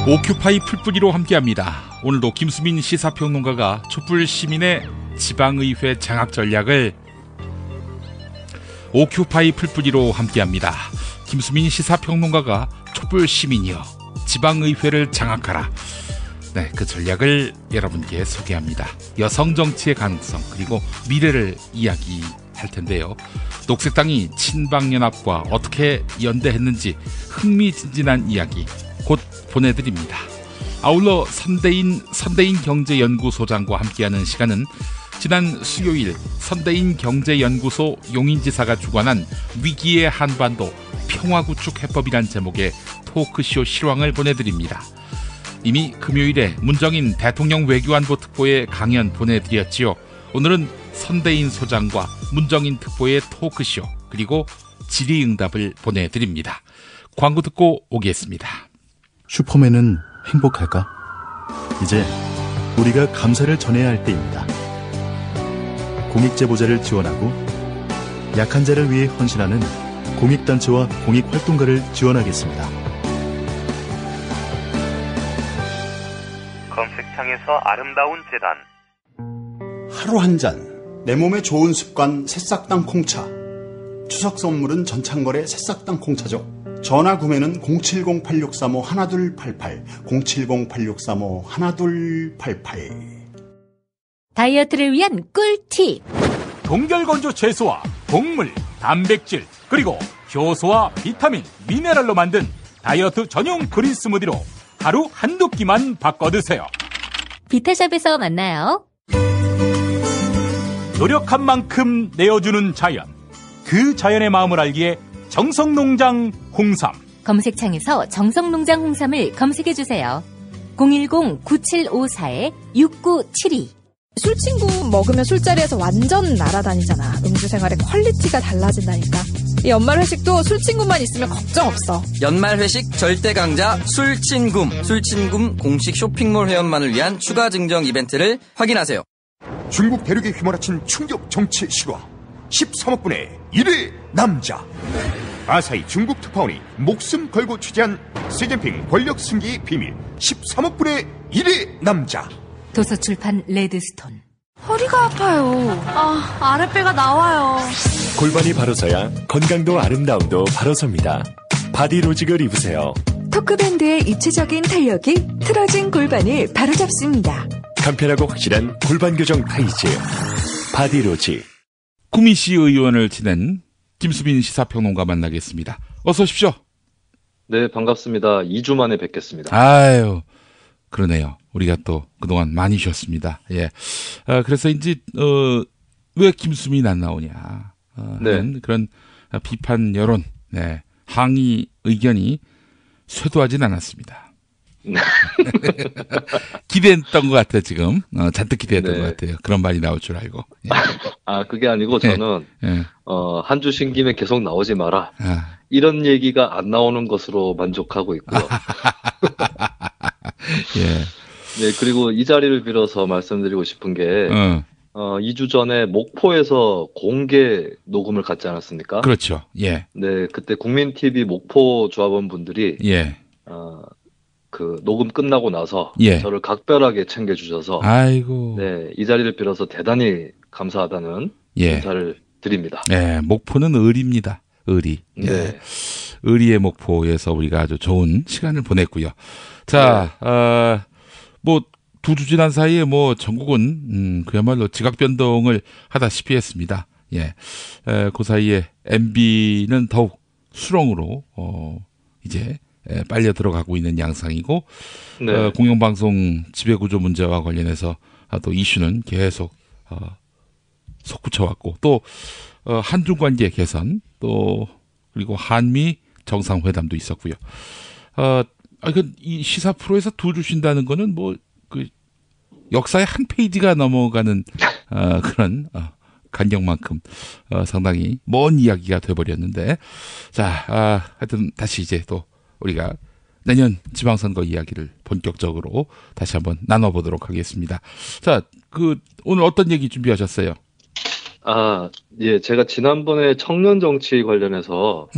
오큐파이 풀뿌리로 함께합니다. 오늘도 김수민 시사평론가가 촛불 시민의 지방의회 장악 전략을 오큐파이 풀뿌리로 함께합니다. 김수민 시사평론가가 촛불 시민이여 지방의회를 장악하라. 네, 그 전략을 여러분께 소개합니다. 여성 정치의 가능성 그리고 미래를 이야기할 텐데요. 녹색당이 친박연합과 어떻게 연대했는지 흥미진진한 이야기 곧 보내드립니다. 아울러 선대인 경제연구소장과 함께하는 시간은 지난 수요일 선대인 경제연구소 용인지사가 주관한 위기의 한반도 평화구축 해법이란 제목의 토크쇼 실황을 보내드립니다. 이미 금요일에 문정인 대통령 외교안보 특보의 강연 보내드렸지요. 오늘은 선대인 소장과 문정인 특보의 토크쇼 그리고 질의응답을 보내드립니다. 광고 듣고 오겠습니다. 슈퍼맨은 행복할까? 이제 우리가 감사를 전해야 할 때입니다. 공익제보자를 지원하고 약한 자를 위해 헌신하는 공익단체와 공익활동가를 지원하겠습니다. 검색창에서 아름다운 재단. 하루 한 잔 내 몸에 좋은 습관 새싹당 콩차. 추석 선물은 전창걸의 새싹당 콩차죠. 전화 구매는 070-8635-1288 070-8635-1288. 다이어트를 위한 꿀팁. 동결건조 채소와 곡물, 단백질, 그리고 효소와 비타민, 미네랄로 만든 다이어트 전용 그린 스무디로 하루 한두 끼만 바꿔 드세요. 비타샵에서 만나요. 노력한 만큼 내어주는 자연. 그 자연의 마음을 알기에 정성농장 홍삼. 검색창에서 정성농장 홍삼을 검색해주세요. 010-9754-6972. 술친구 먹으면 술자리에서 완전 날아다니잖아. 음주생활의 퀄리티가 달라진다니까. 이 연말 회식도 술친구만 있으면 걱정 없어. 연말 회식 절대 강자 술친굼. 술친굼 공식 쇼핑몰 회원만을 위한 추가 증정 이벤트를 확인하세요. 중국 대륙에 휘몰아친 충격 정치 실화 13억분의 1위 남자. 아사히 중국 특파원이 목숨 걸고 취재한 시진핑 권력 승기의 비밀 13억분의 1위 남자. 도서출판 레드스톤. 허리가 아파요. 아랫배가 나와요. 골반이 바로 서야 건강도 아름다움도 바로 섭니다. 바디로직을 입으세요. 토크밴드의 입체적인 탄력이 틀어진 골반을 바로잡습니다. 간편하고 확실한 골반 교정 타이즈 바디로직. 구미시 의원을 지낸 김수민 시사평론가 만나겠습니다. 어서 오십시오. 네, 반갑습니다. 2주 만에 뵙겠습니다. 아유, 그러네요. 우리가 또 그동안 많이 쉬었습니다. 예. 그래서 이제, 왜 김수민 안 나오냐. 하는 그런 비판 여론, 네. 항의 의견이 쇄도하진 않았습니다. 네. 기대했던 것 같아요, 지금. 잔뜩 기대했던 것 같아요. 그런 말이 나올 줄 알고. 예. 그게 아니고 저는, 한 주 쉰 김에 계속 나오지 마라. 이런 얘기가 안 나오는 것으로 만족하고 있고요. 예. 네, 그리고 이 자리를 빌어서 말씀드리고 싶은 게, 2주 전에 목포에서 공개 녹음을 갖지 않았습니까? 그렇죠. 예. 네, 그때 국민TV 목포 조합원 분들이, 그 녹음 끝나고 나서 저를 각별하게 챙겨주셔서, 아이고. 네, 이 자리를 빌어서 대단히 감사하다는 인사를 드립니다. 네, 목포는 의리입니다. 의리. 예. 네. 의리의 목포에서 우리가 아주 좋은 시간을 보냈고요. 자, 뭐 2주 지난 사이에 뭐 전국은 그야말로 지각 변동을 하다시피 했습니다. 예, 그 사이에 MB는 더욱 수렁으로 이제 빨려 들어가고 있는 양상이고, 공영방송 지배구조 문제와 관련해서 또 이슈는 계속 솟구쳐왔고, 또 한중 관계 개선, 또 그리고 한미 정상회담도 있었고요. 이 시사 프로에서 2주 쉰다는 거는 뭐 그 역사의 한 페이지가 넘어가는 그런 간격만큼 상당히 먼 이야기가 돼버렸는데, 자, 하여튼 다시 이제 또 우리가 내년 지방선거 이야기를 본격적으로 다시 한번 나눠보도록 하겠습니다. 자, 오늘 어떤 얘기 준비하셨어요? 예, 제가 지난번에 청년 정치 관련해서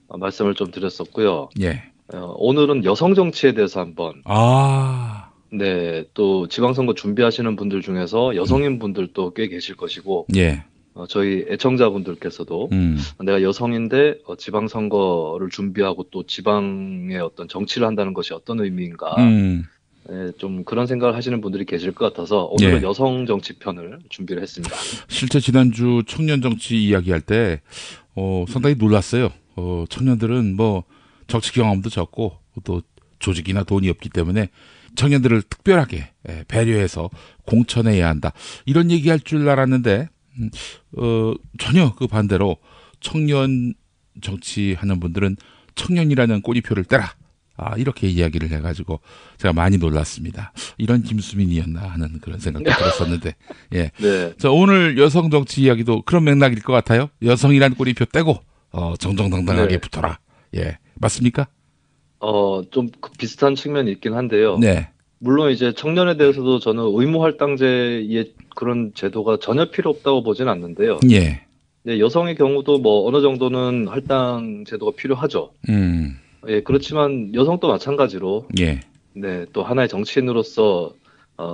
말씀을 좀 드렸었고요. 예. 오늘은 여성 정치에 대해서 한번. 아. 네, 또 지방선거 준비하시는 분들 중에서 여성인 분들도 꽤 계실 것이고. 예. 저희 애청자분들께서도 내가 여성인데 지방선거를 준비하고 또 지방의 어떤 정치를 한다는 것이 어떤 의미인가. 좀 그런 생각을 하시는 분들이 계실 것 같아서 오늘은 여성 정치 편을 준비를 했습니다. 실제 지난주 청년 정치 이야기할 때 상당히 놀랐어요. 청년들은 뭐 정치 경험도 적고 또 조직이나 돈이 없기 때문에 청년들을 특별하게 배려해서 공천해야 한다. 이런 얘기할 줄 알았는데 전혀 그 반대로 청년 정치하는 분들은 청년이라는 꼬리표를 떼라. 이렇게 이야기를 해가지고 제가 많이 놀랐습니다. 이런 김수민이었나 하는 그런 생각도 들었었는데, 예. 네. 자, 오늘 여성 정치 이야기도 그런 맥락일 것 같아요. 여성이란 꼬리표 떼고, 정정당당하게 붙어라. 예. 맞습니까? 좀 비슷한 측면이 있긴 한데요. 네. 물론 이제 청년에 대해서도 저는 의무할당제의 그런 제도가 전혀 필요 없다고 보진 않는데요. 예. 네, 여성의 경우도 뭐 어느 정도는 할당 제도가 필요하죠. 예, 그렇지만 여성도 마찬가지로. 예. 네, 또 하나의 정치인으로서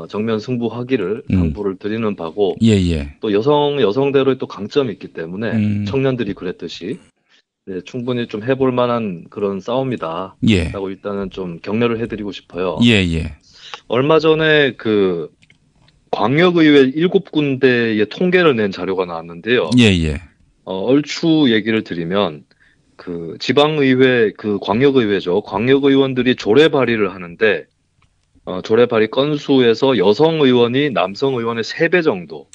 정면 승부하기를 당부를 드리는 바고. 예. 또 여성대로의 또 강점이 있기 때문에 청년들이 그랬듯이. 네, 충분히 좀 해볼 만한 그런 싸움이다. 예. 라고 일단은 좀 격려를 해드리고 싶어요. 예. 얼마 전에 그 광역의회 7군데의 통계를 낸 자료가 나왔는데요. 예. 얼추 얘기를 드리면 그 지방의회, 그 광역의회죠. 광역의원들이 조례 발의를 하는데 조례 발의 건수에서 여성 의원이 남성 의원의 3배 정도.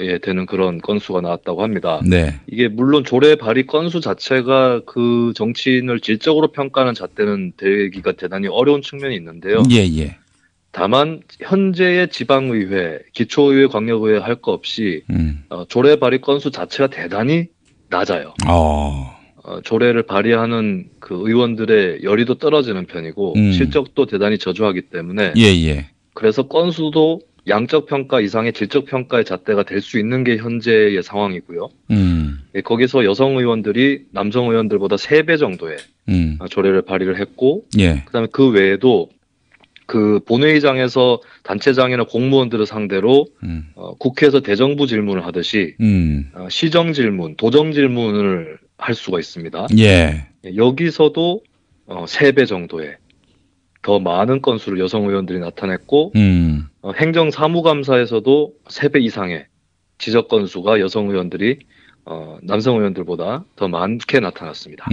예, 되는 그런 건수가 나왔다고 합니다. 네. 이게 물론 조례 발의 건수 자체가 그 정치인을 질적으로 평가하는 잣대는 되기가 대단히 어려운 측면이 있는데요. 예. 다만 현재의 지방의회, 기초의회, 광역의회 할 거 없이 조례 발의 건수 자체가 대단히 낮아요. 조례를 발의하는 그 의원들의 열의도 떨어지는 편이고 실적도 대단히 저조하기 때문에 예. 그래서 건수도 양적 평가 이상의 질적 평가의 잣대가 될 수 있는 게 현재의 상황이고요. 예, 거기서 여성 의원들이 남성 의원들보다 3배 정도의 조례를 발의를 했고, 예. 그다음에 그 외에도 그 본회의장에서 단체장이나 공무원들을 상대로 국회에서 대정부 질문을 하듯이 시정 질문, 도정 질문을 할 수가 있습니다. 예. 여기서도 3배 정도의 더 많은 건수를 여성 의원들이 나타냈고 행정사무감사에서도 3배 이상의 지적 건수가 여성 의원들이 남성 의원들보다 더 많게 나타났습니다.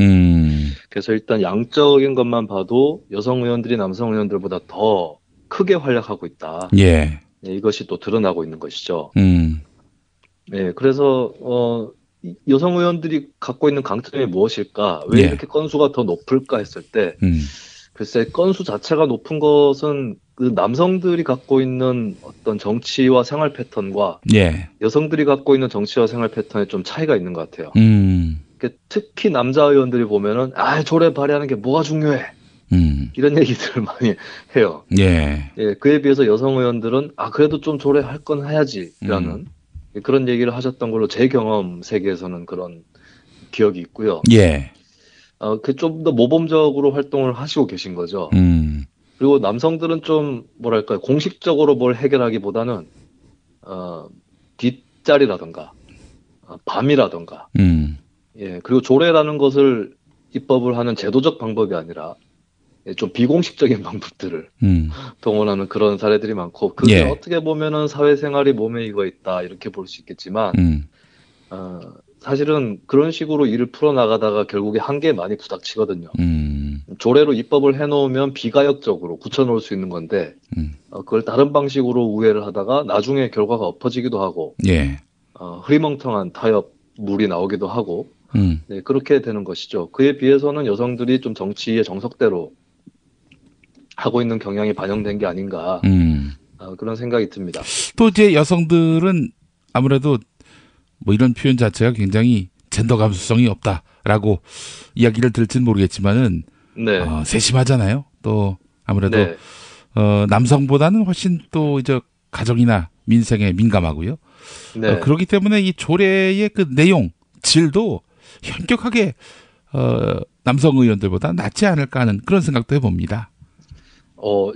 그래서 일단 양적인 것만 봐도 여성 의원들이 남성 의원들보다 더 크게 활약하고 있다. 예. 네, 이것이 또 드러나고 있는 것이죠. 네, 그래서 여성 의원들이 갖고 있는 강점이 무엇일까? 왜 이렇게 건수가 더 높을까 했을 때 글쎄 건수 자체가 높은 것은 그 남성들이 갖고 있는 어떤 정치와 생활 패턴과 여성들이 갖고 있는 정치와 생활 패턴에 좀 차이가 있는 것 같아요. 특히 남자 의원들이 보면은 조례 발의하는 게 뭐가 중요해 이런 얘기들을 많이 해요. 예, 그에 비해서 여성 의원들은 그래도 좀 조례 할 건 해야지라는 그런 얘기를 하셨던 걸로 제 경험 세계에서는 그런 기억이 있고요. 그 좀 더 모범적으로 활동을 하시고 계신 거죠. 그리고 남성들은 좀 뭐랄까요, 공식적으로 뭘 해결하기보다는 뒷자리라든가 밤이라든가 그리고 조례라는 것을 입법을 하는 제도적 방법이 아니라 좀 비공식적인 방법들을 동원하는 그런 사례들이 많고 그게 어떻게 보면은 사회생활이 몸에 익어 있다 이렇게 볼 수 있겠지만 사실은 그런 식으로 일을 풀어나가다가 결국에 한계에 많이 부닥치거든요. 조례로 입법을 해놓으면 비가역적으로 굳혀놓을 수 있는 건데 그걸 다른 방식으로 우회를 하다가 나중에 결과가 엎어지기도 하고 흐리멍텅한 타협물이 나오기도 하고 네, 그렇게 되는 것이죠. 그에 비해서는 여성들이 좀 정치의 정석대로 하고 있는 경향이 반영된 게 아닌가 그런 생각이 듭니다. 또 이제 여성들은 아무래도 뭐 이런 표현 자체가 굉장히 젠더 감수성이 없다라고 이야기를 들을지는 모르겠지만은 세심하잖아요. 또 아무래도 남성보다는 훨씬 또 이제 가정이나 민생에 민감하고요. 그렇기 때문에 이 조례의 그 내용, 질도 현격하게 남성 의원들보다 낫지 않을까 하는 그런 생각도 해봅니다.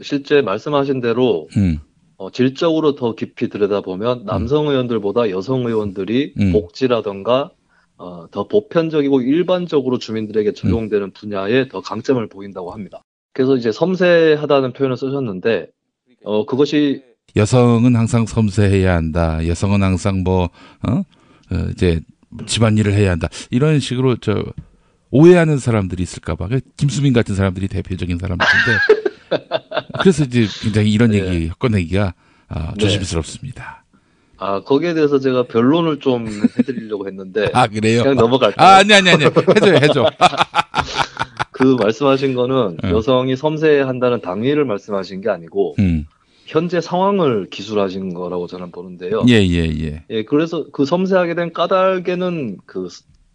실제 말씀하신 대로 질적으로 더 깊이 들여다보면 남성 의원들보다 여성 의원들이 복지라던가 더 보편적이고 일반적으로 주민들에게 적용되는 분야에 더 강점을 보인다고 합니다. 그래서 이제 섬세하다는 표현을 쓰셨는데 그것이 여성은 항상 섬세해야 한다. 여성은 항상 이제 집안일을 해야 한다. 이런 식으로 오해하는 사람들이 있을까봐. 김수민 같은 사람들이 대표적인 사람들인데. 그래서 이제 굉장히 이런 얘기 꺼내기가 조심스럽습니다. 거기에 대해서 제가 변론을 좀 해드리려고 했는데. 그래요? 그냥 넘어갈까요? 아니. 해줘. 그 말씀하신 거는 여성이 섬세해야 한다는 당위를 말씀하신 게 아니고, 현재 상황을 기술하신 거라고 저는 보는데요. 예. 그래서 그 섬세하게 된 까닭에는 그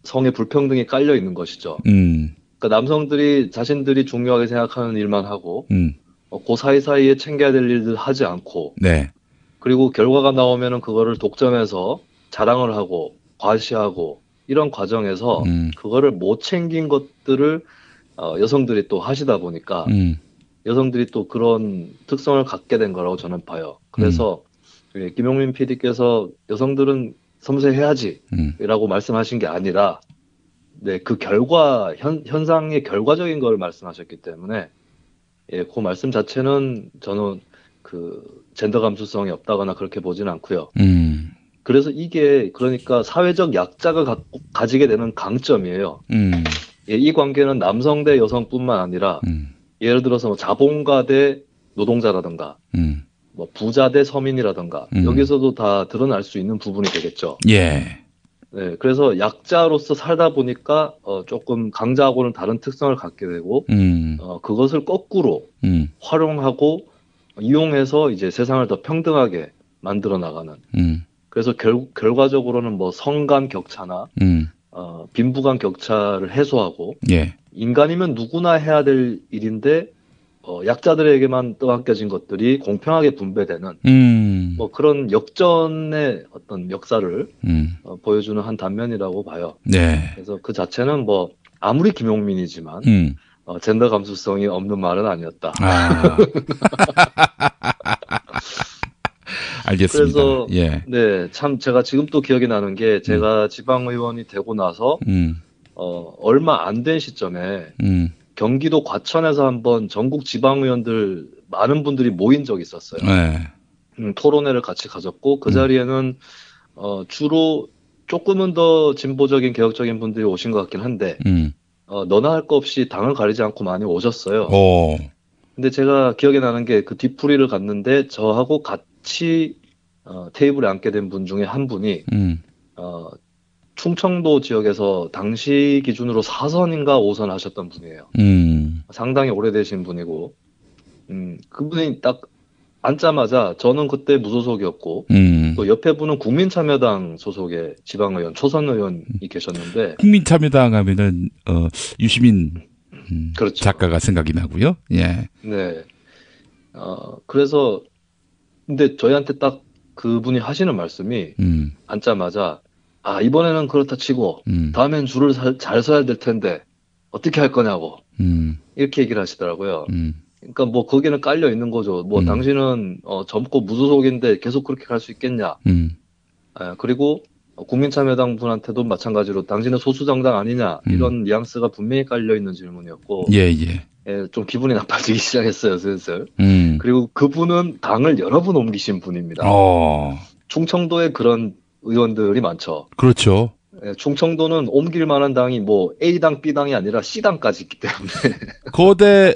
성의 불평등이 깔려 있는 것이죠. 그러니까 남성들이 자신들이 중요하게 생각하는 일만 하고, 그 사이사이에 챙겨야 될 일들 하지 않고, 네. 그리고 결과가 나오면은 그거를 독점해서 자랑을 하고 과시하고 이런 과정에서 그거를 못 챙긴 것들을 여성들이 또 하시다 보니까 여성들이 또 그런 특성을 갖게 된 거라고 저는 봐요. 그래서 김용민 PD께서 여성들은 섬세해야지라고 말씀하신 게 아니라 그 결과 현상의 결과적인 걸 말씀하셨기 때문에 그 말씀 자체는 저는 그 젠더 감수성이 없다거나 그렇게 보지는 않고요. 그래서 이게 그러니까 사회적 약자가 가지게 되는 강점이에요. 이 관계는 남성 대 여성뿐만 아니라 예를 들어서 자본가 대 노동자라든가 뭐 부자 대 서민이라든가 여기서도 다 드러날 수 있는 부분이 되겠죠. 예. 네, 그래서 약자로서 살다 보니까 조금 강자하고는 다른 특성을 갖게 되고 그것을 거꾸로 활용하고 이용해서 이제 세상을 더 평등하게 만들어 나가는. 그래서 결과적으로는 뭐 성 간 격차나 빈부 간 격차를 해소하고 예. 인간이면 누구나 해야 될 일인데 약자들에게만 떠안겨진 것들이 공평하게 분배되는 뭐 그런 역전의 어떤 역사를 보여주는 한 단면이라고 봐요. 네. 그래서 그 자체는 뭐 아무리 김용민이지만 젠더 감수성이 없는 말은 아니었다. 알겠습니다. 그래서 예. 참 제가 지금 또 기억이 나는 게 제가 지방의원이 되고 나서 얼마 안 된 시점에 경기도 과천에서 한번 전국 지방의원들 많은 분들이 모인 적이 있었어요. 네. 토론회를 같이 가졌고 그 자리에는 주로 조금은 더 진보적인 개혁적인 분들이 오신 것 같긴 한데 너나 할 거 없이 당을 가리지 않고 많이 오셨어요. 근데 제가 기억에 나는 게 그 뒤풀이를 갔는데 저하고 같이 테이블에 앉게 된 분 중에 한 분이 충청도 지역에서 당시 기준으로 4선인가 5선 하셨던 분이에요. 상당히 오래되신 분이고 그분이 딱 앉자마자 저는 그때 무소속이었고 또 옆에 분은 국민참여당 소속의 지방의원, 초선 의원이 계셨는데 국민참여당 하면은 유시민 그렇죠. 작가가 생각이 나고요. 예. 네. 그래서 근데 저희한테 딱 그분이 하시는 말씀이 앉자마자 이번에는 그렇다 치고 다음엔 줄을 잘 서야 될 텐데 어떻게 할 거냐고 이렇게 얘기를 하시더라고요. 그러니까 뭐 거기는 깔려 있는 거죠. 뭐 당신은 젊고 무소속인데 계속 그렇게 갈 수 있겠냐. 그리고 국민참여당 분한테도 마찬가지로 당신은 소수정당 아니냐 이런 뉘앙스가 분명히 깔려 있는 질문이었고 좀 기분이 나빠지기 시작했어요 슬슬. 그리고 그분은 당을 여러 번 옮기신 분입니다. 충청도에 그런 의원들이 많죠. 그렇죠. 충청도는 옮길 만한 당이 뭐 A당, B당이 아니라 C당까지 있기 때문에 거대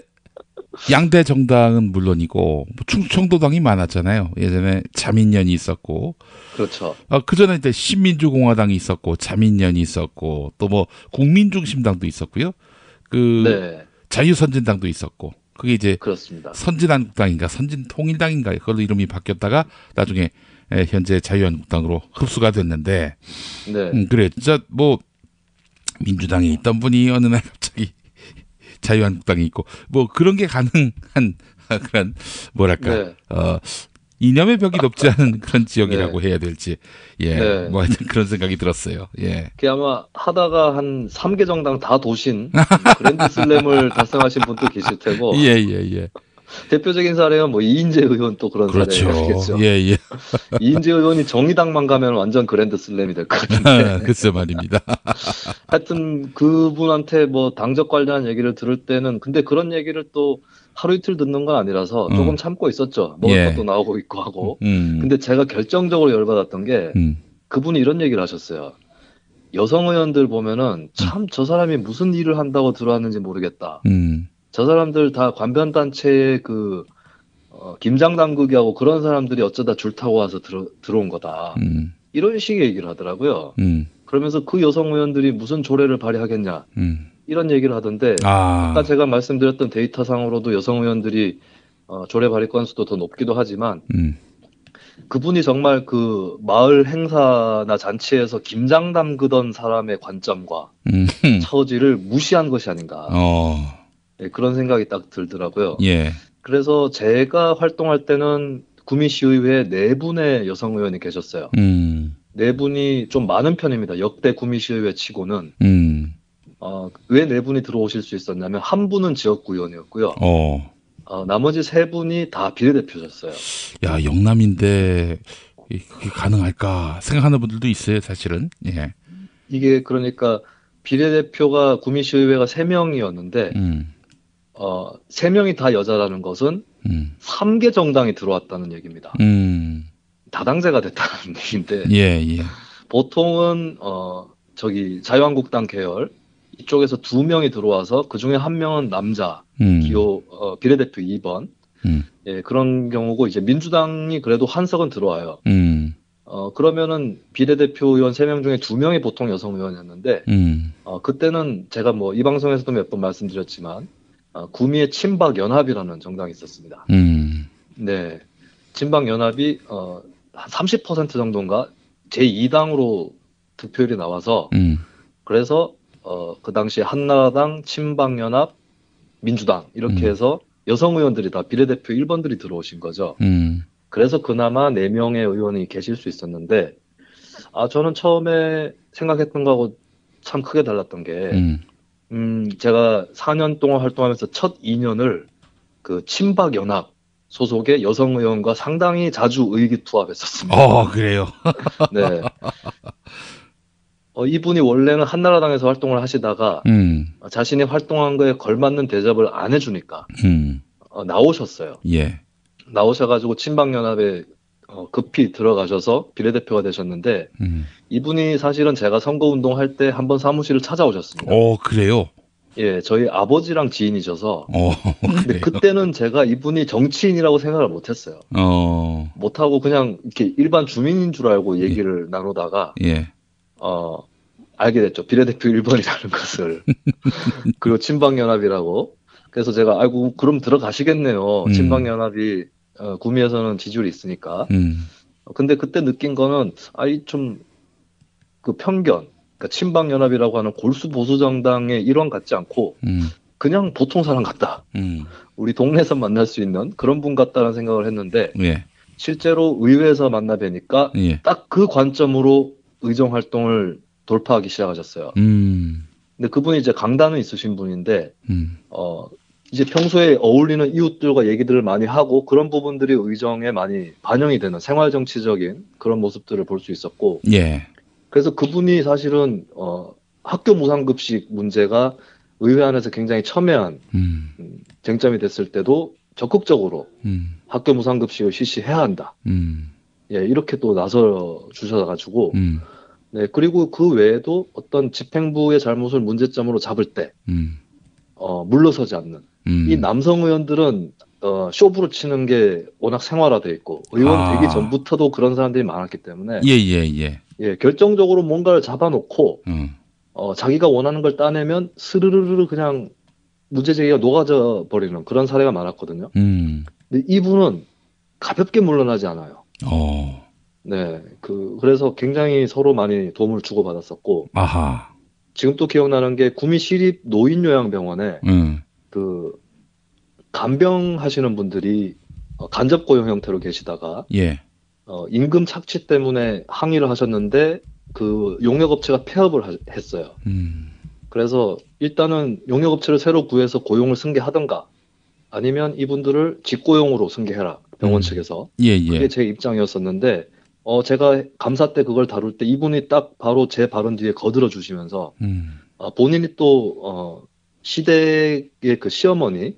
양대 정당은 물론이고 충청도당이 많았잖아요. 예전에 자민련이 있었고, 그렇죠. 그 전에 이제 신민주공화당이 있었고, 자민련이 있었고, 또 뭐 국민중심당도 있었고요. 자유선진당도 있었고, 그게 이제 그렇습니다. 선진한국당인가 선진통일당인가 그걸로 이름이 바뀌었다가 나중에 현재 자유한국당으로 흡수가 됐는데, 그래 진짜 뭐 민주당에 있던 분이 어느 날 갑자기 자유한국당이 있고 뭐 그런 게 가능한 그런 뭐랄까 이념의 벽이 높지 않은 그런 지역이라고 해야 될지, 예, 네. 뭐 하여튼 그런 생각이 들었어요. 예. 그게 아마 하다가 한 3개 정당 다 도신 그랜드슬램을 달성하신 분도 계실 테고. 예. 대표적인 사례는 뭐 이인재 의원 또 그런 그렇죠. 사례겠죠. 예. 이인재 의원이 정의당만 가면 완전 그랜드슬램이 될 것 같은데. 글쎄 말입니다. 하여튼 그분한테 뭐 당적 관련 얘기를 들을 때는 근데 그런 얘기를 또 하루 이틀 듣는 건 아니라서 조금 참고 있었죠. 먹을 것도 나오고 있고 하고. 근데 제가 결정적으로 열받았던 게 그분이 이런 얘기를 하셨어요. 여성 의원들 보면은 참 저 사람이 무슨 일을 한다고 들어왔는지 모르겠다. 저 사람들 다 관변단체의 김장당국이하고 그런 사람들이 어쩌다 줄 타고 와서 들어온 거다. 이런 식의 얘기를 하더라고요. 그러면서 그 여성 의원들이 무슨 조례를 발의하겠냐. 이런 얘기를 하던데 아까 제가 말씀드렸던 데이터상으로도 여성 의원들이 조례 발의 건수도 더 높기도 하지만 그분이 정말 그 마을 행사나 잔치에서 김장 담그던 사람의 관점과 처지를 무시한 것이 아닌가. 네, 그런 생각이 딱 들더라고요. 예. 그래서 제가 활동할 때는 구미시의회에 4분의 여성 의원이 계셨어요. 4분이 좀 많은 편입니다. 역대 구미시의회 치고는. 왜 4분이 들어오실 수 있었냐면 한 분은 지역구 의원이었고요. 나머지 3분이 다 비례대표셨어요. 야, 영남인데 그게 가능할까 생각하는 분들도 있어요, 사실은. 예. 이게 그러니까 비례대표가 구미시의회가 3명이었는데 3명이 다 여자라는 것은 3개 정당이 들어왔다는 얘기입니다. 다당제가 됐다는 얘기인데 예. 보통은 자유한국당 계열 이쪽에서 2명이 들어와서 그 중에 1명은 남자 비례대표 2번 예, 그런 경우고 이제 민주당이 그래도 한석은 들어와요. 그러면은 비례대표 의원 3명 중에 2명이 보통 여성 의원이었는데 그때는 제가 뭐 이 방송에서도 몇 번 말씀드렸지만 구미의 친박연합이라는 정당이 있었습니다. 네, 친박연합이 한 30% 정도인가 제2당으로 득표율이 나와서 그래서 그 당시에 한나라당, 친박연합, 민주당 이렇게 해서 여성 의원들이 다 비례대표 1번들이 들어오신 거죠. 그래서 그나마 4명의 의원이 계실 수 있었는데 저는 처음에 생각했던 거하고 참 크게 달랐던 게 제가 4년 동안 활동하면서 첫 2년을 그 친박연합 소속의 여성 의원과 상당히 자주 의기투합했었습니다. 그래요? 네. 이분이 원래는 한나라당에서 활동을 하시다가 자신이 활동한 거에 걸맞는 대접을 안 해주니까 나오셨어요. 예. 나오셔가지고 친박연합에 급히 들어가셔서 비례대표가 되셨는데 이분이 사실은 제가 선거운동할 때 한번 사무실을 찾아오셨습니다. 그래요? 예, 저희 아버지랑 지인이셔서 근데 그때는 제가 이분이 정치인이라고 생각을 못했어요. 못하고 그냥 이렇게 일반 주민인 줄 알고 얘기를 나누다가 알게 됐죠. 비례대표 1번이라는 것을. 그리고 친박연합이라고. 그래서 제가 아이고 그럼 들어가시겠네요. 친박연합이 구미에서는 지지율이 있으니까. 근데 그때 느낀 거는 좀 그 편견. 그러니까 친박연합이라고 하는 골수 보수 정당의 일원 같지 않고 그냥 보통 사람 같다. 우리 동네에서 만날 수 있는 그런 분 같다는 생각을 했는데 실제로 의회에서 만나 뵈니까 딱 그 관점으로 의정 활동을 돌파하기 시작하셨어요. 근데 그분이 이제 강단은 있으신 분인데 이제 평소에 어울리는 이웃들과 얘기들을 많이 하고 그런 부분들이 의정에 많이 반영이 되는 생활 정치적인 그런 모습들을 볼 수 있었고 그래서 그분이 사실은 학교 무상급식 문제가 의회 안에서 굉장히 첨예한 쟁점이 됐을 때도 적극적으로 학교 무상급식을 실시해야 한다. 예, 이렇게 또 나서 주셔가지고 네, 그리고 그 외에도 어떤 집행부의 잘못을 문제점으로 잡을 때 물러서지 않는 이 남성 의원들은 쇼부로 치는 게 워낙 생활화돼 있고 의원 되기 전부터도 그런 사람들이 많았기 때문에 예, 결정적으로 뭔가를 잡아놓고 자기가 원하는 걸 따내면 스르르르 그냥 문제 제기가 녹아져 버리는 그런 사례가 많았거든요. 근데 이분은 가볍게 물러나지 않아요. 네, 그래서 굉장히 서로 많이 도움을 주고받았었고 지금 또 기억나는 게 구미시립 노인요양병원에 간병 하시는 분들이 간접 고용 형태로 계시다가 예. 임금 착취 때문에 항의를 하셨는데 그 용역업체가 폐업을 했어요. 그래서 일단은 용역업체를 새로 구해서 고용을 승계하든가 아니면 이분들을 직고용으로 승계해라. 병원 측에서. 예. 그게 제 입장이었었는데 제가 감사 때 그걸 다룰 때 이분이 딱 바로 제 발언 뒤에 거들어 주시면서 본인이 또 시댁의 그 시어머니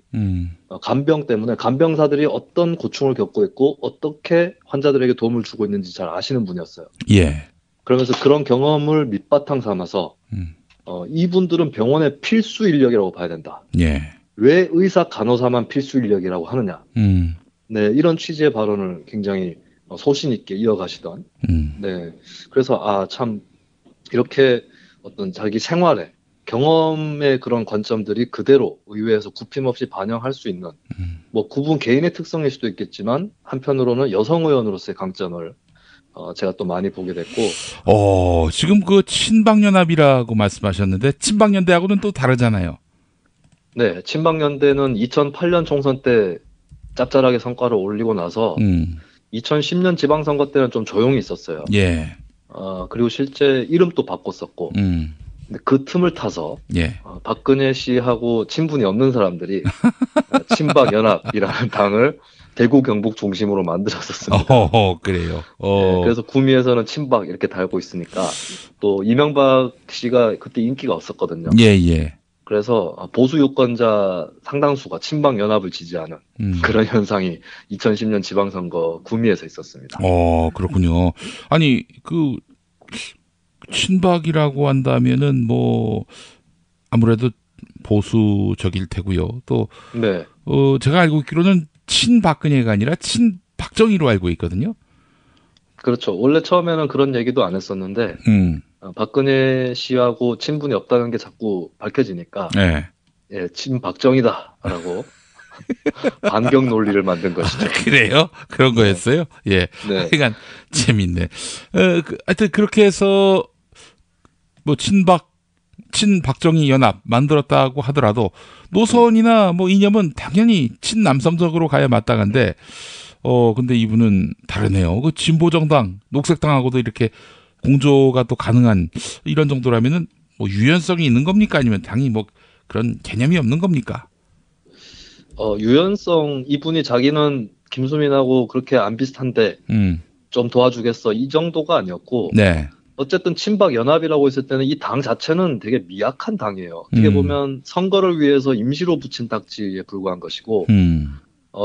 간병 때문에 간병사들이 어떤 고충을 겪고 있고 어떻게 환자들에게 도움을 주고 있는지 잘 아시는 분이었어요. 예. 그러면서 그런 경험을 밑바탕 삼아서 이분들은 병원의 필수 인력이라고 봐야 된다. 예. 왜 의사 간호사만 필수 인력이라고 하느냐. 네, 이런 취지의 발언을 굉장히 소신 있게 이어가시던. 네, 그래서 참 이렇게 어떤 자기 생활에 경험의 그런 관점들이 그대로 의회에서 굽힘없이 반영할 수 있는 뭐 그분 개인의 특성일 수도 있겠지만 한편으로는 여성 의원으로서의 강점을 제가 또 많이 보게 됐고. 지금 그 친박연합이라고 말씀하셨는데 친박연대하고는 또 다르잖아요. 네, 친박연대는 2008년 총선 때 짭짤하게 성과를 올리고 나서 2010년 지방선거 때는 좀 조용히 있었어요. 예. 그리고 실제 이름도 바꿨었고. 근데 그 틈을 타서 예. 박근혜 씨하고 친분이 없는 사람들이 친박연합이라는 당을 대구 경북 중심으로 만들었었습니다. 그래요. 네, 그래서 구미에서는 친박 이렇게 달고 있으니까 또 이명박 씨가 그때 인기가 없었거든요. 예. 그래서 보수 유권자 상당수가 친박연합을 지지하는 그런 현상이 2010년 지방선거 구미에서 있었습니다. 그렇군요. 아니 그 친박이라고 한다면은 뭐 아무래도 보수적일 테고요. 또 네. 제가 알고 있기로는 친박근혜가 아니라 친박정희로 알고 있거든요. 그렇죠. 원래 처음에는 그런 얘기도 안 했었는데 박근혜 씨하고 친분이 없다는 게 자꾸 밝혀지니까 네. 예, 친박정희다라고 반경 논리를 만든 것이죠. 그래요? 그런 거였어요? 예. 네. 하여간 재밌네. 하여튼 그렇게 해서 뭐 친박정희 연합 만들었다고 하더라도 노선이나 뭐 이념은 당연히 친남성적으로 가야 마땅한데 근데 이분은 다르네요. 그 진보정당, 녹색당하고도 이렇게 공조가 또 가능한 이런 정도라면은 뭐 유연성이 있는 겁니까? 아니면 당이 뭐 그런 개념이 없는 겁니까? 유연성, 이분이 자기는 김수민하고 그렇게 안 비슷한데 좀 도와주겠어 이 정도가 아니었고. 네. 어쨌든 친박연합이라고 했을 때는 이 당 자체는 되게 미약한 당이에요. 어떻게 보면 선거를 위해서 임시로 붙인 딱지에 불과한 것이고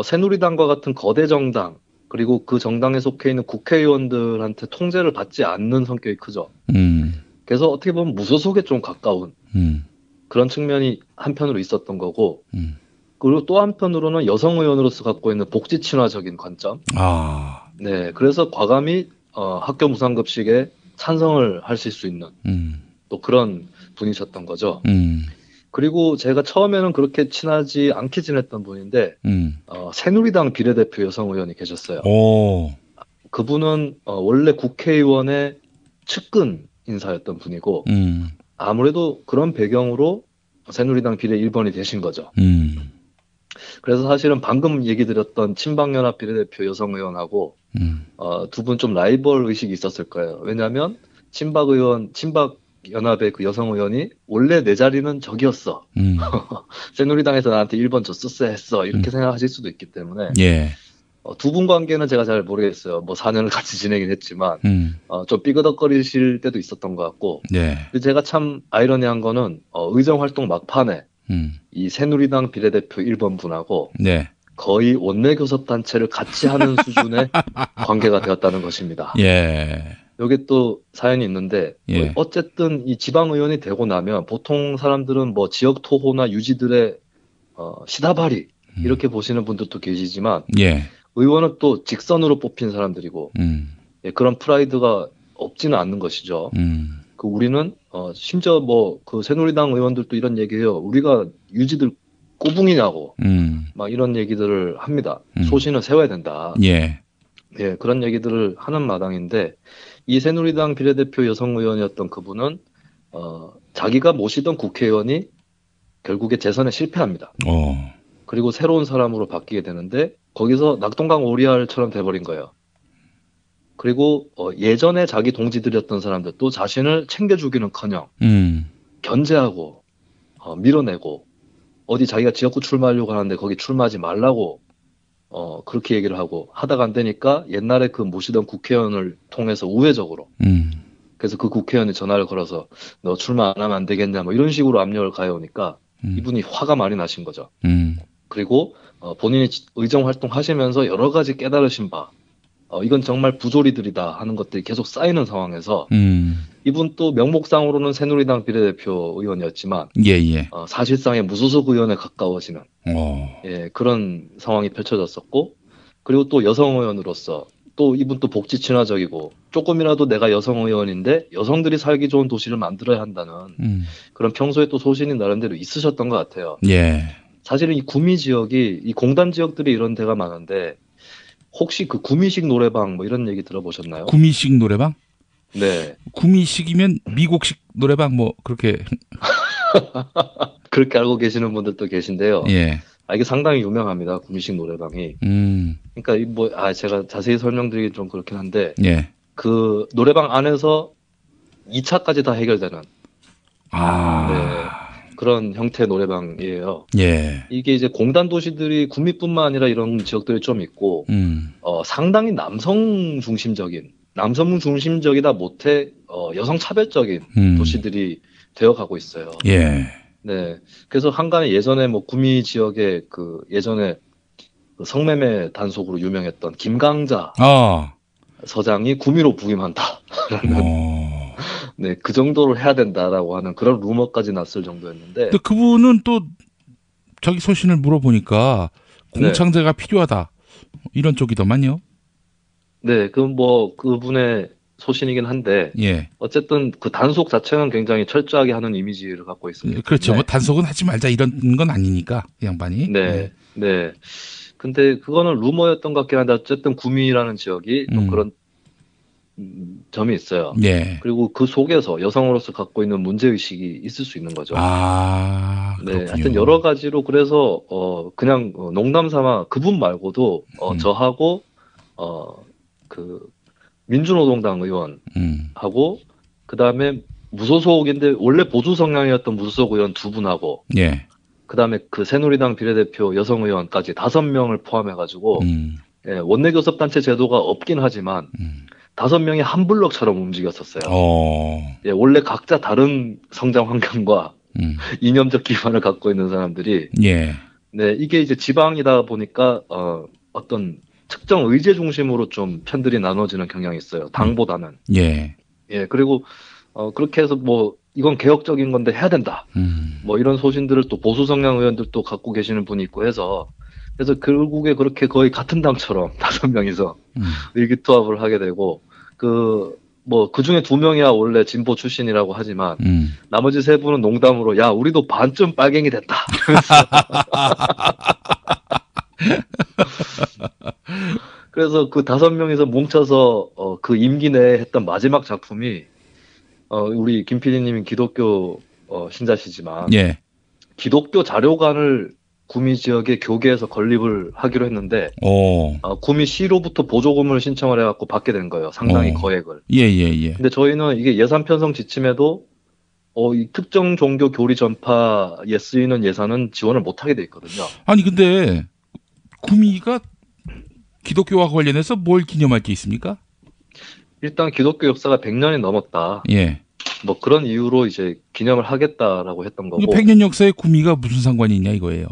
새누리당과 같은 거대 정당 그리고 그 정당에 속해 있는 국회의원들한테 통제를 받지 않는 성격이 크죠. 그래서 어떻게 보면 무소속에 좀 가까운 그런 측면이 한편으로 있었던 거고 그리고 또 한편으로는 여성 의원으로서 갖고 있는 복지 친화적인 관점. 네, 그래서 과감히 학교 무상급식에 찬성을 하실 수 있는 또 그런 분이셨던 거죠. 그리고 제가 처음에는 그렇게 친하지 않게 지냈던 분인데 새누리당 비례대표 여성 의원이 계셨어요. 그분은 원래 국회의원의 측근 인사였던 분이고 아무래도 그런 배경으로 새누리당 비례 1번이 되신 거죠. 그래서 사실은 방금 얘기 드렸던 친박연합 비례대표 여성 의원하고 두 분 좀 라이벌 의식이 있었을 거예요. 왜냐하면 친박연합의 그 여성 의원이 원래 내 자리는 저기였어. 새누리당에서 나한테 1번 줬었어야 했어. 이렇게 생각하실 수도 있기 때문에 예. 두 분 관계는 제가 잘 모르겠어요. 뭐 4년을 같이 지내긴 했지만 좀 삐그덕거리실 때도 있었던 것 같고. 네. 근데 제가 참 아이러니한 거는 의정활동 막판에 이 새누리당 비례대표 1번 분하고 네. 거의 원내교섭단체를 같이 하는 수준의 관계가 되었다는 것입니다. 예. 여기 또 사연이 있는데 예. 어쨌든 이 지방의원이 되고 나면 보통 사람들은 뭐 지역 토호나 유지들의 시다발이 이렇게 보시는 분들도 계시지만 예. 의원은 또 직선으로 뽑힌 사람들이고 예, 그런 프라이드가 없지는 않는 것이죠. 그 우리는 심지어 뭐 그 새누리당 의원들도 이런 얘기해요. 우리가 유지들 꼬붕이냐고 막 이런 얘기들을 합니다. 소신을 세워야 된다. 예. 예, 그런 얘기들을 하는 마당인데 이 새누리당 비례대표 여성 의원이었던 그분은 자기가 모시던 국회의원이 결국에 재선에 실패합니다. 그리고 새로운 사람으로 바뀌게 되는데 거기서 낙동강 오리알처럼 돼버린 거예요. 그리고 예전에 자기 동지들이었던 사람들도 자신을 챙겨주기는커녕 견제하고 밀어내고 어디 자기가 지역구 출마하려고 하는데 거기 출마하지 말라고 그렇게 얘기를 하고 하다가 안 되니까 옛날에 그 모시던 국회의원을 통해서 우회적으로 그래서 그 국회의원이 전화를 걸어서 너 출마 안 하면 안 되겠냐 뭐 이런 식으로 압력을 가해오니까 이분이 화가 많이 나신 거죠. 그리고 본인이 의정 활동하시면서 여러 가지 깨달으신 바 이건 정말 부조리들이다 하는 것들이 계속 쌓이는 상황에서 이분 또 명목상으로는 새누리당 비례대표 의원이었지만 사실상의 무소속 의원에 가까워지는 그런 상황이 펼쳐졌었고 그리고 또 여성 의원으로서 또 이분 또 복지 친화적이고 조금이라도 내가 여성 의원인데 여성들이 살기 좋은 도시를 만들어야 한다는 그런 평소에 또 소신이 나름대로 있으셨던 것 같아요. 사실은 이 구미 지역이 이 공단 지역들이 이런 데가 많은데 혹시 그 구미식 노래방 뭐 이런 얘기 들어보셨나요? 구미식 노래방? 네. 구미식이면 미국식 노래방 뭐 그렇게 그렇게 알고 계시는 분들도 계신데요. 예. 이게 상당히 유명합니다. 구미식 노래방이. 그러니까 제가 자세히 설명드리기 좀 그렇긴 한데 예. 그 노래방 안에서 2차까지 다 해결되는 그런 형태의 노래방이에요. 예. 이게 이제 공단 도시들이 구미뿐만 아니라 이런 지역들이 좀 있고 상당히 남성 중심적이다 못해 여성 차별적인 도시들이 되어가고 있어요. 예. 네. 그래서 한간에 예전에 뭐 구미 지역에 그 예전에 그 성매매 단속으로 유명했던 김강자 서장이 구미로 부임한다라는 네, 그 정도로 해야 된다라고 하는 그런 루머까지 났을 정도였는데. 근데 그분은 또 자기 소신을 물어보니까 공창제가 필요하다 이런 쪽이더만요. 네, 그분의 소신이긴 한데 어쨌든 그 단속 자체는 굉장히 철저하게 하는 이미지를 갖고 있습니다. 그렇죠. 뭐 단속은 하지 말자 이런 건 아니니까 이 양반이. 네. 근데 그거는 루머였던 것 같긴 한데 어쨌든 구미라는 지역이 또 그런 점이 있어요. 그리고 그 속에서 여성으로서 갖고 있는 문제의식이 있을 수 있는 거죠. 네, 하여튼 여러 가지로 그래서 그냥 농담 삼아 그분 말고도 저하고 그 민주노동당 의원하고 그다음에 무소속인데 원래 보수 성향이었던 무소속 의원 2분하고 그다음에 그 새누리당 비례대표 여성 의원까지 5명을 포함해가지고 원내교섭단체 제도가 없긴 하지만 5명이 한 블럭처럼 움직였었어요. 원래 각자 다른 성장 환경과 이념적 기반을 갖고 있는 사람들이 네, 이게 이제 지방이다 보니까 어떤 특정 의제 중심으로 좀 편들이 나눠지는 경향이 있어요. 당보다는. 그리고 그렇게 해서 뭐 이건 개혁적인 건데 해야 된다. 뭐 이런 소신들을 또 보수 성향 의원들도 갖고 계시는 분이 있고 해서 그래서 결국에 그렇게 거의 같은 당처럼 5명이서 의기투합을 하게 되고 그 중에 2명이야 원래 진보 출신이라고 하지만 나머지 3분은 농담으로 야 우리도 반쯤 빨갱이 됐다. 그래서 그 5명이서 뭉쳐서 그 임기 내에 했던 마지막 작품이 우리 김 PD님이 기독교 신자시지만 기독교 자료관을 구미 지역의 교계에서 건립을 하기로 했는데 구미시로부터 보조금을 신청을 해갖고 받게 된 거예요. 상당히 거액을. 근데 저희는 이게 예산 편성 지침에도 이 특정 종교 교리 전파에 쓰이는 예산은 지원을 못하게 돼 있거든요. 아니 근데 구미가 기독교와 관련해서 뭘 기념할 게 있습니까? 일단 기독교 역사가 100년이 넘었다. 뭐 그런 이유로 이제 기념을 하겠다라고 했던 거고. 100년 역사에 구미가 무슨 상관이 있냐 이거예요.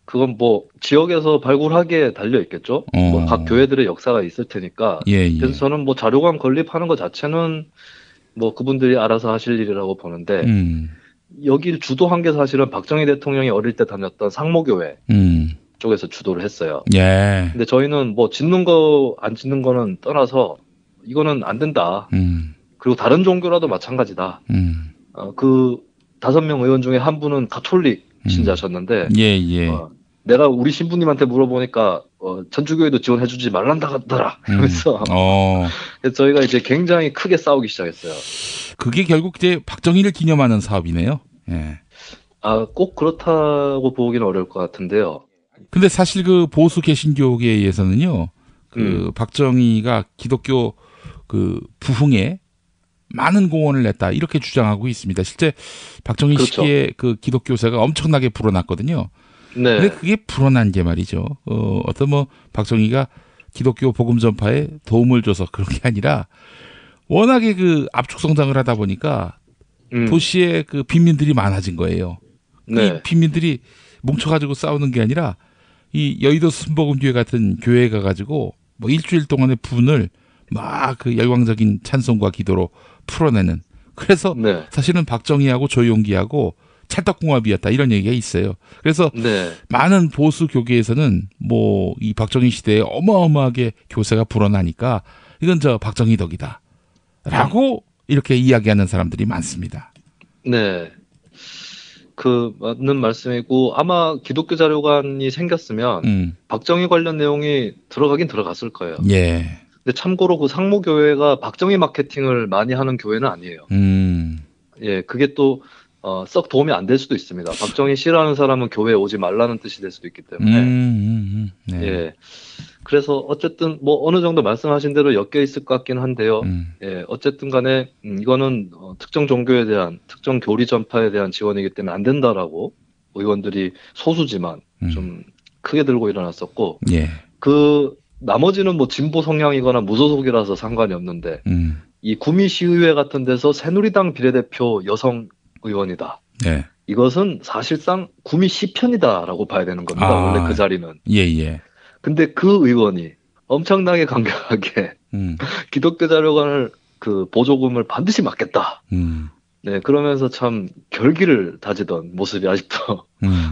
그건 뭐 지역에서 발굴하기에 달려 있겠죠. 뭐 각 교회들의 역사가 있을 테니까. 그래서 저는 뭐 자료관 건립하는 것 자체는 뭐 그분들이 알아서 하실 일이라고 보는데 여기를 주도한 게 사실은 박정희 대통령이 어릴 때 다녔던 상모교회 쪽에서 주도를 했어요. 근데 저희는 뭐 짓는 거 안 짓는 거는 떠나서 이거는 안 된다. 그리고 다른 종교라도 마찬가지다. 그 5명 의원 중에 한 분은 가톨릭 신자셨는데 내가 우리 신부님한테 물어보니까 천주교회도 지원해주지 말란다 하더라. 그래서 저희가 이제 굉장히 크게 싸우기 시작했어요. 그게 결국 이제 박정희를 기념하는 사업이네요. 꼭 그렇다고 보기는 어려울 것 같은데요. 근데 사실 그 보수 개신교계에서는요, 박정희가 기독교 그 부흥에 많은 공헌을 냈다 이렇게 주장하고 있습니다. 실제 박정희 그렇죠. 시기에 그 기독교세가 엄청나게 불어났거든요. 네. 근데 그게 불어난 게 말이죠. 어떤 뭐 박정희가 기독교 복음 전파에 도움을 줘서 그런 게 아니라 워낙에 그 압축 성장을 하다 보니까 도시에 그 빈민들이 많아진 거예요. 네. 이 빈민들이 뭉쳐가지고 싸우는 게 아니라 이 여의도 순복음교회 같은 교회에 가가지고 뭐 일주일 동안의 분을 막 그 열광적인 찬송과 기도로 풀어내는. 그래서 네. 사실은 박정희하고 조용기하고 찰떡궁합이었다 이런 얘기가 있어요. 그래서 네. 많은 보수 교계에서는 뭐 이 박정희 시대에 어마어마하게 교세가 불어나니까 이건 저 박정희 덕이다 라고 이렇게 이야기하는 사람들이 많습니다. 네. 그 맞는 말씀이고 아마 기독교 자료관이 생겼으면 박정희 관련 내용이 들어가긴 들어갔을 거예요. 예. 근데 참고로 그 상무교회가 박정희 마케팅을 많이 하는 교회는 아니에요. 예, 그게 또 썩 도움이 안 될 수도 있습니다. 박정희 싫어하는 사람은 교회에 오지 말라는 뜻이 될 수도 있기 때문에. 네. 예. 그래서 어쨌든 뭐 어느 정도 말씀하신 대로 엮여 있을 것 같긴 한데요. 예, 어쨌든 간에 이거는 특정 종교에 대한 특정 교리 전파에 대한 지원이기 때문에 안 된다라고 의원들이 소수지만 좀 크게 들고 일어났었고 예. 그 나머지는 뭐 진보 성향이거나 무소속이라서 상관이 없는데 이 구미 시의회 같은 데서 새누리당 비례대표 여성 의원이다. 네. 이것은 사실상 구미 시편이다라고 봐야 되는 겁니다. 원래 그 자리는. 예. 근데 그 의원이 엄청나게 강력하게 기독교 자료관을 그 보조금을 반드시 막겠다. 네, 그러면서 참 결기를 다지던 모습이 아직도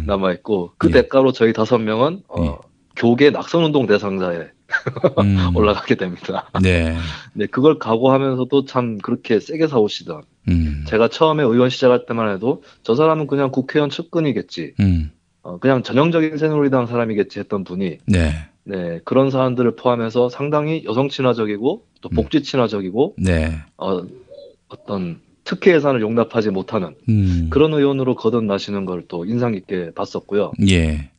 남아있고 그 대가로 저희 5명은 교계 낙선운동 대상자에 올라가게 됩니다. 네. 네, 그걸 각오하면서도 참 그렇게 세게 싸우시던. 제가 처음에 의원 시작할 때만 해도 저 사람은 그냥 국회의원 측근이겠지. 그냥 전형적인 새누리당 사람이겠지 했던 분이. 네, 그런 사람들을 포함해서 상당히 여성 친화적이고 또 복지 친화적이고. 네. 어떤 특혜 예산을 용납하지 못하는 그런 의원으로 거듭나시는 걸 또 인상 깊게 봤었고요. 예.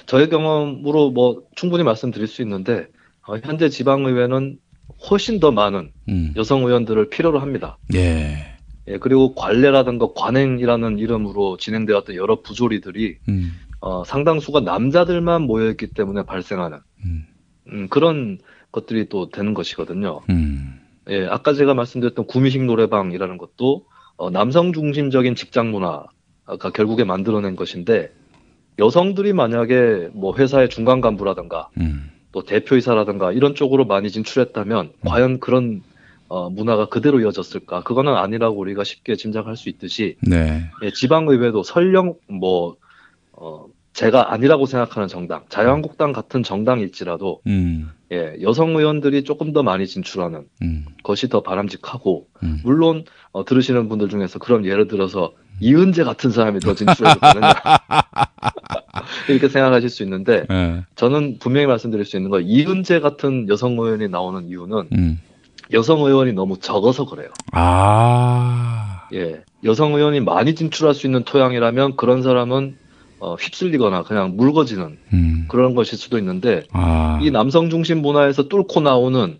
저의 경험으로 뭐 충분히 말씀드릴 수 있는데 현재 지방의회는 훨씬 더 많은 여성 의원들을 필요로 합니다. 예. 예, 그리고 관례라든가 관행이라는 이름으로 진행되었던 여러 부조리들이 상당수가 남자들만 모여있기 때문에 발생하는 그런 것들이 또 되는 것이거든요. 예, 아까 제가 말씀드렸던 구미식 노래방이라는 것도 남성 중심적인 직장 문화가 결국에 만들어낸 것인데 여성들이 만약에 뭐 회사의 중간 간부라든가 또 대표이사라든가 이런 쪽으로 많이 진출했다면 과연 그런 문화가 그대로 이어졌을까? 그거는 아니라고 우리가 쉽게 짐작할 수 있듯이 네. 예, 지방의회도 설령 뭐 제가 아니라고 생각하는 정당, 자유한국당 같은 정당일지라도 예, 여성 의원들이 조금 더 많이 진출하는 것이 더 바람직하고 물론 들으시는 분들 중에서 그럼 예를 들어서 이은재 같은 사람이 더 진출해도 되느냐 이렇게 생각하실 수 있는데 저는 분명히 말씀드릴 수 있는 건 이은재 같은 여성 의원이 나오는 이유는 여성 의원이 너무 적어서 그래요. 예, 여성 의원이 많이 진출할 수 있는 토양이라면 그런 사람은 휩쓸리거나 그냥 묽어지는 그런 것일 수도 있는데 이 남성 중심 문화에서 뚫고 나오는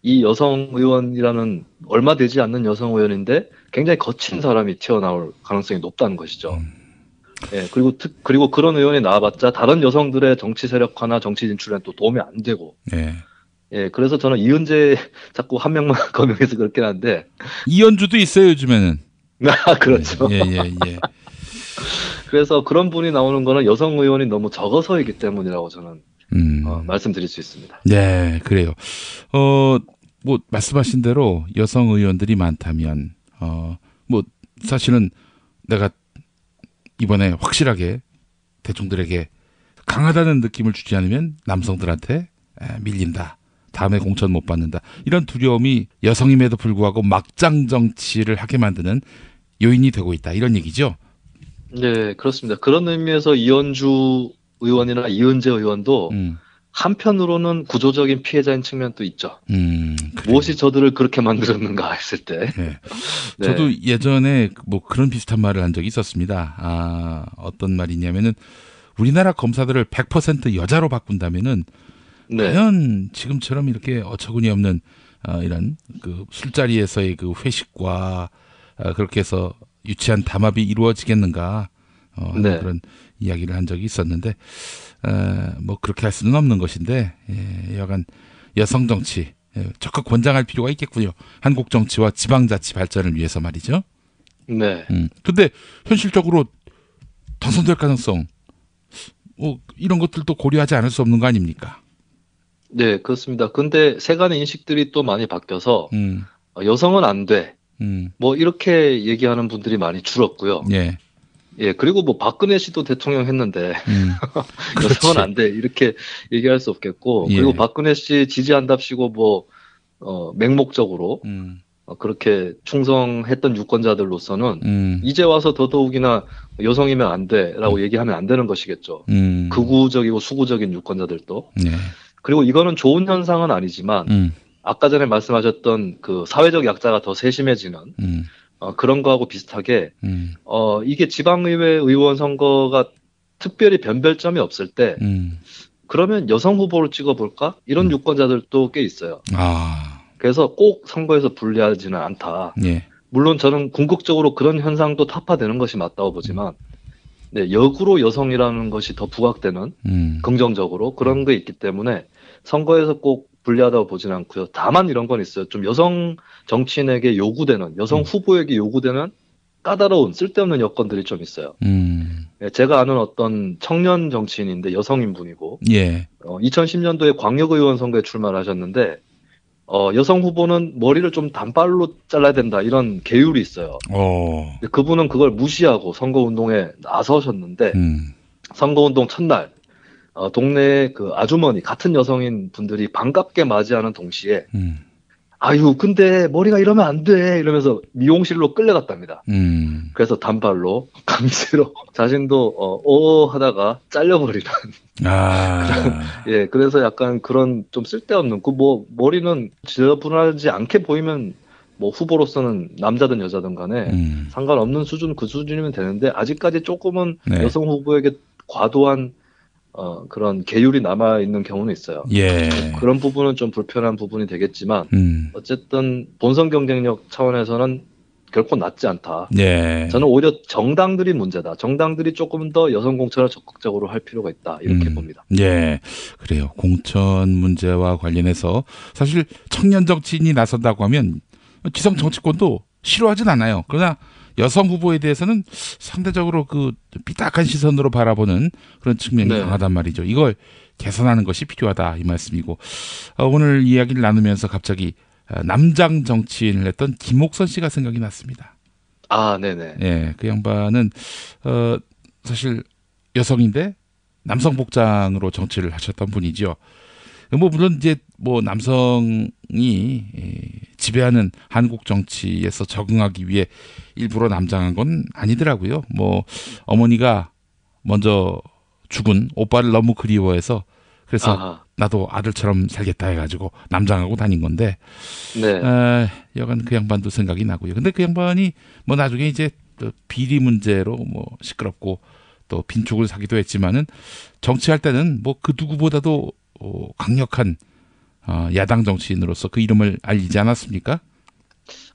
이 여성 의원이라는 얼마 되지 않는 여성 의원인데 굉장히 거친 사람이 튀어나올 가능성이 높다는 것이죠. 예, 그리고 그런 의원이 나와봤자 다른 여성들의 정치 세력화나 정치 진출에는 또 도움이 안 되고. 예, 그래서 저는 이은재 자꾸 한 명만 거명해서 그렇긴 한데. 이현주도 있어요, 요즘에는. 그렇죠. 예. 그래서 그런 분이 나오는 거는 여성 의원이 너무 적어서이기 때문이라고 저는 말씀드릴 수 있습니다. 네, 그래요. 뭐 말씀하신 대로 여성 의원들이 많다면 뭐 사실은 내가 이번에 확실하게 대중들에게 강하다는 느낌을 주지 않으면 남성들한테 밀린다. 다음에 공천 못 받는다. 이런 두려움이 여성임에도 불구하고 막장 정치를 하게 만드는 요인이 되고 있다. 이런 얘기죠. 네, 그렇습니다. 그런 의미에서 이현주 의원이나 이은재 의원도 한편으로는 구조적인 피해자인 측면도 있죠. 무엇이 저들을 그렇게 만들었는가 했을 때. 네. 저도 예전에 뭐 그런 비슷한 말을 한 적이 있었습니다. 어떤 말이냐면은 우리나라 검사들을 100% 여자로 바꾼다면은 네. 과연 지금처럼 이렇게 어처구니 없는 이런 그 술자리에서의 그 회식과 그렇게 해서 유치한 담합이 이루어지겠는가 네. 그런 이야기를 한 적이 있었는데 뭐 그렇게 할 수는 없는 것인데 여간 여성 정치 적극 권장할 필요가 있겠군요. 한국 정치와 지방자치 발전을 위해서 말이죠. 네. 근데 현실적으로 당선될 가능성 이런 것들도 고려하지 않을 수 없는 거 아닙니까? 네, 그렇습니다. 근데 세간의 인식들이 또 많이 바뀌어서 여성은 안 돼. 뭐 이렇게 얘기하는 분들이 많이 줄었고요. 예. 예, 그리고 뭐 박근혜 씨도 대통령 했는데 여성은 안 돼. 이렇게 얘기할 수 없겠고 예. 그리고 박근혜 씨 지지한답시고 뭐 맹목적으로 그렇게 충성했던 유권자들로서는 이제 와서 더더욱이나 여성이면 안 돼라고 얘기하면 안 되는 것이겠죠. 극우적이고 수구적인 유권자들도. 네. 그리고 이거는 좋은 현상은 아니지만 아까 전에 말씀하셨던 그 사회적 약자가 더 세심해지는 그런 거하고 비슷하게 이게 지방의회 의원 선거가 특별히 변별점이 없을 때 그러면 여성 후보를 찍어볼까? 이런 유권자들도 꽤 있어요. 그래서 꼭 선거에서 불리하지는 않다. 예. 물론 저는 궁극적으로 그런 현상도 타파되는 것이 맞다고 보지만 네, 역으로 여성이라는 것이 더 부각되는 긍정적으로 그런 게 있기 때문에 선거에서 꼭 불리하다고 보지는 않고요. 다만 이런 건 있어요. 좀 여성 정치인에게 요구되는 여성 후보에게 요구되는 까다로운 쓸데없는 여건들이 좀 있어요. 네, 제가 아는 어떤 청년 정치인인데 여성인 분이고 예. 2010년도에 광역의원 선거에 출마를 하셨는데 여성 후보는 머리를 좀 단발로 잘라야 된다 이런 계율이 있어요. 그분은 그걸 무시하고 선거운동에 나서셨는데 선거운동 첫날 동네에 그 아주머니 같은 여성인 분들이 반갑게 맞이하는 동시에 아유 근데 머리가 이러면 안 돼 이러면서 미용실로 끌려갔답니다. 그래서 단발로 강제로 자신도 하다가 잘려버리는 예, 그래서 약간 그런 좀 쓸데없는 그 뭐 머리는 지저분하지 않게 보이면 뭐 후보로서는 남자든 여자든 간에 상관없는 수준 그 수준이면 되는데 아직까지 조금은 네. 여성 후보에게 과도한 그런 계율이 남아있는 경우는 있어요. 예. 그런 부분은 좀 불편한 부분이 되겠지만 어쨌든 본선 경쟁력 차원에서는 결코 낮지 않다. 예. 저는 오히려 정당들이 문제다. 정당들이 조금 더 여성 공천을 적극적으로 할 필요가 있다. 이렇게 봅니다. 예. 그래요. 공천 문제와 관련해서 사실 청년 정치인이 나선다고 하면 기성 정치권도 싫어하진 않아요. 그러나 여성 후보에 대해서는 상대적으로 그 삐딱한 시선으로 바라보는 그런 측면이 네. 강하단 말이죠. 이걸 개선하는 것이 필요하다 이 말씀이고 오늘 이야기를 나누면서 갑자기 남장 정치인을 했던 김옥선 씨가 생각이 났습니다. 네네. 예, 그 양반은 사실 여성인데 남성 복장으로 정치를 하셨던 분이죠. 뭐 물론 이제 뭐 남성이 지배하는 한국 정치에서 적응하기 위해 일부러 남장한 건 아니더라고요. 뭐 어머니가 먼저 죽은 오빠를 너무 그리워해서 그래서 나도 아들처럼 살겠다 해가지고 남장하고 다닌 건데 네. 여간 그 양반도 생각이 나고요. 근데 그 양반이 뭐 나중에 이제 또 비리 문제로 뭐 시끄럽고 또 빈축을 사기도 했지만은 정치할 때는 뭐 그 누구보다도 강력한 야당 정치인으로서 그 이름을 알리지 않았습니까?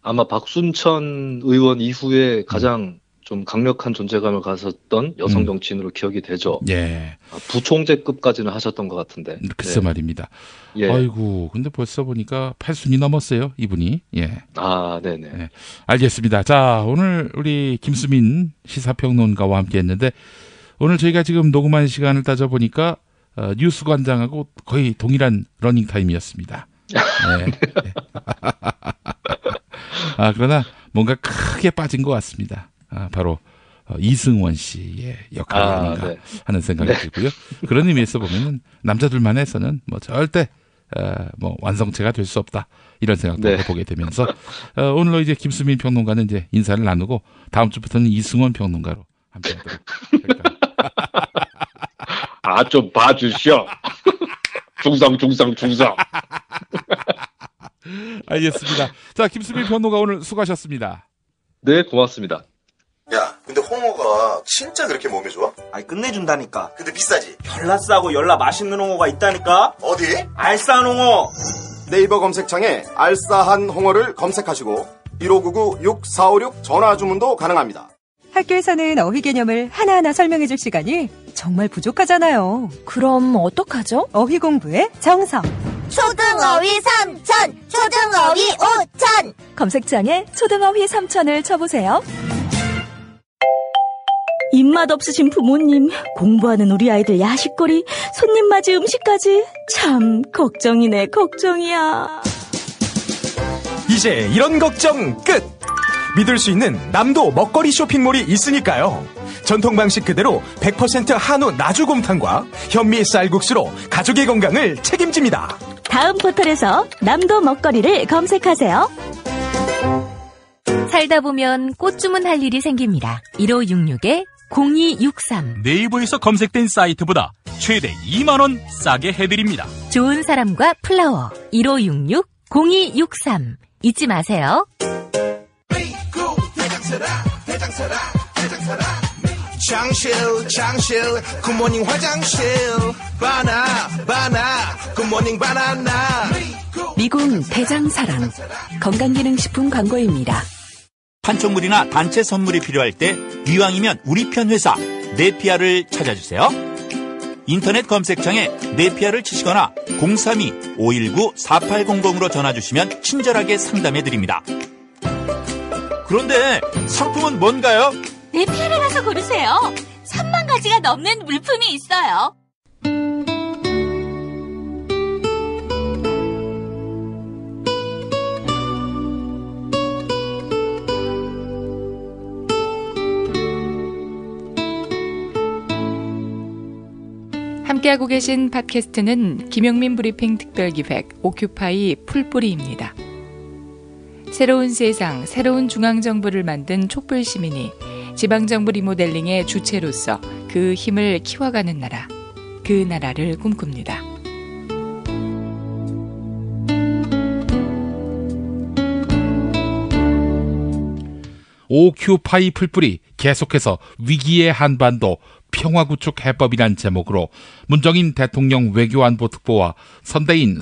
아마 박순천 의원 이후에 가장 좀 강력한 존재감을 가졌던 여성 정치인으로 기억이 되죠. 예. 부총재급까지는 하셨던 것 같은데. 글쎄 네. 말입니다. 예. 아이고, 근데 벌써 보니까 80이 넘었어요, 이분이. 예. 네네. 네. 알겠습니다. 자, 오늘 우리 김수민 시사평론가와 함께 했는데, 오늘 저희가 지금 녹음한 시간을 따져보니까, 뉴스 관장하고 거의 동일한 러닝타임이었습니다. 네. 그러나 뭔가 크게 빠진 것 같습니다. 바로 이승원 씨의 역할이 아닌가 네. 하는 생각이 들고요. 그런 의미에서 보면은 남자들만 해서는 뭐 절대 뭐 완성체가 될 수 없다 이런 생각도 해보게 되면서 오늘로 이제 김수민 평론가는 이제 인사를 나누고 다음 주부터는 이승원 평론가로 함께하도록 할까요? 좀 봐주시오. 중상. 알겠습니다. 자, 김수민 평론가 오늘 수고하셨습니다. 네, 고맙습니다. 야, 근데 홍어가 진짜 그렇게 몸에 좋아? 아니 끝내준다니까. 근데 비싸지? 열나 싸고 열나 맛있는 홍어가 있다니까. 어디? 알싸한 홍어. 네이버 검색창에 알싸한 홍어를 검색하시고 1599-6456 전화 주문도 가능합니다. 학교에서는 어휘 개념을 하나하나 설명해 줄 시간이 정말 부족하잖아요. 그럼 어떡하죠? 어휘 공부의 정석. 초등어휘 3000, 초등어휘 5000. 검색창에 초등어휘 3000을 쳐보세요. 입맛 없으신 부모님, 공부하는 우리 아이들 야식거리, 손님 맞이 음식까지 참 걱정이네, 걱정이야. 이제 이런 걱정 끝! 믿을 수 있는 남도 먹거리 쇼핑몰이 있으니까요. 전통 방식 그대로 100% 한우 나주곰탕과 현미 쌀국수로 가족의 건강을 책임집니다. 다음 포털에서 남도 먹거리를 검색하세요. 살다 보면 꽃 주문할 일이 생깁니다. 1566-0263. 네이버에서 검색된 사이트보다 최대 2만원 싸게 해드립니다. 좋은 사람과 플라워. 1566-0263. 잊지 마세요. 장실 굿모닝 화장실 바나 굿모닝 바나나. 미궁 대장사랑 건강기능식품 광고입니다. 판촉물이나 단체 선물이 필요할 때 이왕이면 우리 편 회사 네피아를 찾아주세요. 인터넷 검색창에 네피아를 치시거나 032-519-4800으로 전화주시면 친절하게 상담해드립니다. 그런데 상품은 뭔가요? 네피아를 가서 고르세요. 3만 가지가 넘는 물품이 있어요. 함께하고 계신 팟캐스트는 김용민 브리핑 특별기획 오큐파이 풀뿌리입니다. 새로운 세상, 새로운 중앙정부를 만든 촛불시민이 지방정부 리모델링의 주체로서 그 힘을 키워가는 나라, 그 나라를 꿈꿉니다. 오큐파이 풀뿌리 계속해서 위기의 한반도 평화구축 해법이란 제목으로 문정인 대통령 외교안보 특보와 선대인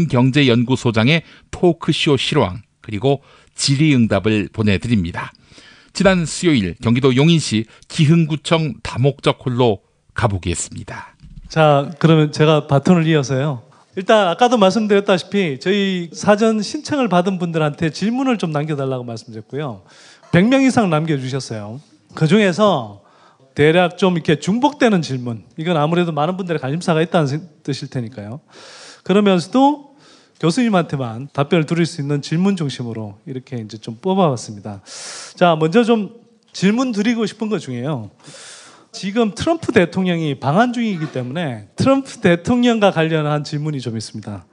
경제연구소장의 토크쇼 실황 그리고 질의응답을 보내드립니다. 지난 수요일 경기도 용인시 기흥구청 다목적 홀로 가보겠습니다. 자, 그러면 제가 바톤을 이어서요. 일단 아까도 말씀드렸다시피 저희 사전 신청을 받은 분들한테 질문을 좀 남겨달라고 말씀드렸고요. 100명 이상 남겨주셨어요. 그중에서 대략 좀 이렇게 중복되는 질문, 이건 아무래도 많은 분들의 관심사가 있다는 뜻일 테니까요. 그러면서도 교수님한테만 답변을 드릴 수 있는 질문 중심으로 이렇게 이제 좀 뽑아봤습니다. 자, 먼저 좀 질문 드리고 싶은 것 중에요. 지금 트럼프 대통령이 방한 중이기 때문에 트럼프 대통령과 관련한 질문이 좀 있습니다.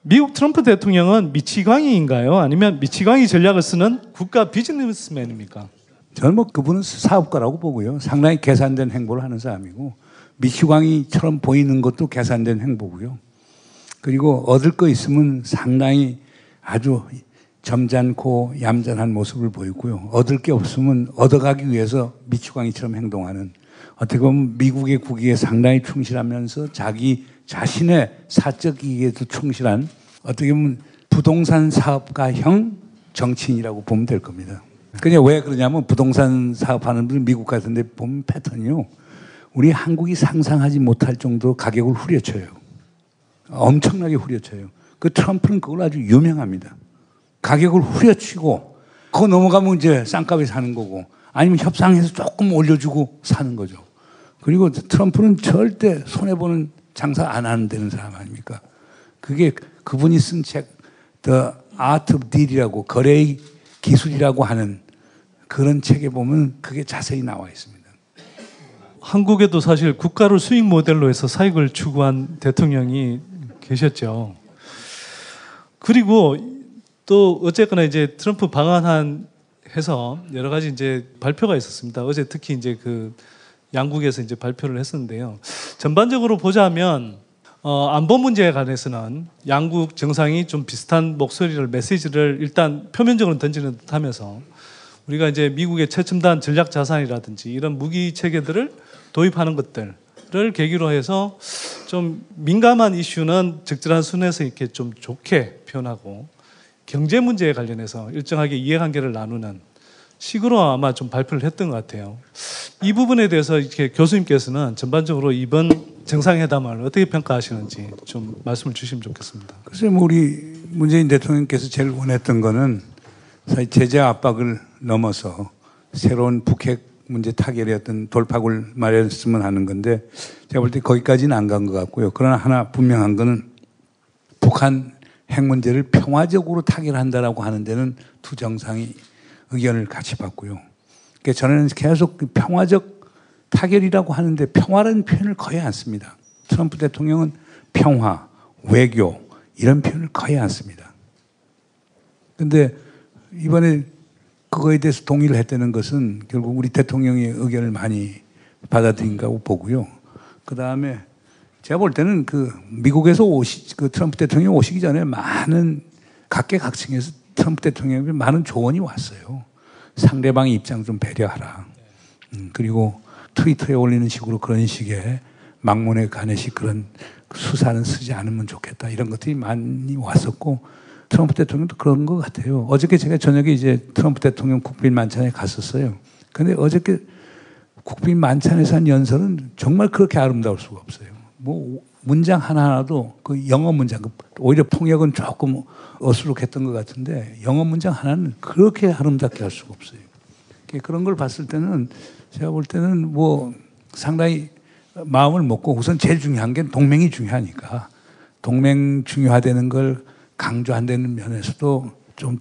미국 트럼프 대통령은 미치광이인가요? 아니면 미치광이 전략을 쓰는 국가 비즈니스맨입니까? 저는 그분은 사업가라고 보고요. 상당히 계산된 행보를 하는 사람이고 미치광이처럼 보이는 것도 계산된 행보고요. 그리고 얻을 거 있으면 상당히 아주 점잖고 얌전한 모습을 보이고요. 얻을 게 없으면 얻어가기 위해서 미치광이처럼 행동하는, 어떻게 보면 미국의 국익에 상당히 충실하면서 자기 자신의 사적 이익에도 충실한, 어떻게 보면 부동산 사업가형 정치인이라고 보면 될 겁니다. 그냥 왜 그러냐면 부동산 사업하는 분들 미국 같은 데 보면 패턴이요. 우리 한국이 상상하지 못할 정도로 가격을 후려쳐요. 엄청나게 후려쳐요. 그 트럼프는 그걸 아주 유명합니다. 가격을 후려치고 그거 넘어가면 이제 싼값에 사는 거고, 아니면 협상해서 조금 올려주고 사는 거죠. 그리고 트럼프는 절대 손해보는 장사 안 하는 되는 사람 아닙니까? 그게 그분이 쓴 책 The Art of Deal이라고, 거래의 기술이라고 하는 그런 책에 보면 그게 자세히 나와 있습니다. 한국에도 사실 국가를 수익 모델로 해서 사익을 추구한 대통령이 계셨죠. 그리고 또 어쨌거나 이제 트럼프 방한한 해서 여러 가지 이제 발표가 있었습니다. 어제 특히 이제 그 양국에서 이제 발표를 했었는데요. 전반적으로 보자면 안보 문제에 관해서는 양국 정상이 좀 비슷한 목소리를, 메시지를 일단 표면적으로 던지는 듯하면서 우리가 이제 미국의 최첨단 전략 자산이라든지 이런 무기 체계들을 도입하는 것들을 계기로 해서 좀 민감한 이슈는 적절한 순에서 이렇게 좀 좋게 표현하고 경제 문제에 관련해서 일정하게 이해관계를 나누는 식으로 아마 좀 발표를 했던 것 같아요. 이 부분에 대해서 이렇게 교수님께서는 전반적으로 이번 정상회담을 어떻게 평가하시는지 좀 말씀을 주시면 좋겠습니다. 글쎄, 뭐 우리 문재인 대통령께서 제일 원했던 거는 사실 제재 압박을 넘어서 새로운 북핵 문제 타결의 어떤 돌파구를 마련했으면 하는 건데 제가 볼 때 거기까지는 안 간 것 같고요. 그러나 하나 분명한 거는 북한 핵 문제를 평화적으로 타결한다라고 하는 데는 두 정상이 의견을 같이 봤고요. 그러니까 저는 계속 평화적 타결이라고 하는데 평화라는 표현을 거의 안 씁니다. 트럼프 대통령은 평화, 외교 이런 표현을 거의 안 씁니다. 그런데 이번에 그거에 대해서 동의를 했다는 것은 결국 우리 대통령의 의견을 많이 받아들인 거라고 보고요. 그 다음에 제가 볼 때는 미국에서 트럼프 대통령이 오시기 전에 많은 각계각층에서 트럼프 대통령에게 많은 조언이 왔어요. 상대방의 입장 좀 배려하라. 그리고 트위터에 올리는 식으로 그런 식의 막문에 가내식 그런 수사는 쓰지 않으면 좋겠다. 이런 것들이 많이 왔었고 트럼프 대통령도 그런 것 같아요. 어저께 제가 저녁에 이제 트럼프 대통령 국빈 만찬에 갔었어요. 근데 어저께 국빈 만찬에서 한 연설은 정말 그렇게 아름다울 수가 없어요. 뭐 문장 하나하나도 그 영어 문장, 오히려 통역은 조금 어수룩했던 것 같은데 영어 문장 하나는 그렇게 아름답게 할 수가 없어요. 그런 걸 봤을 때는 제가 볼 때는 뭐 상당히 마음을 먹고 우선 제일 중요한 게 동맹이 중요하니까 동맹 중요하다는 걸 강조한다는 면에서도 좀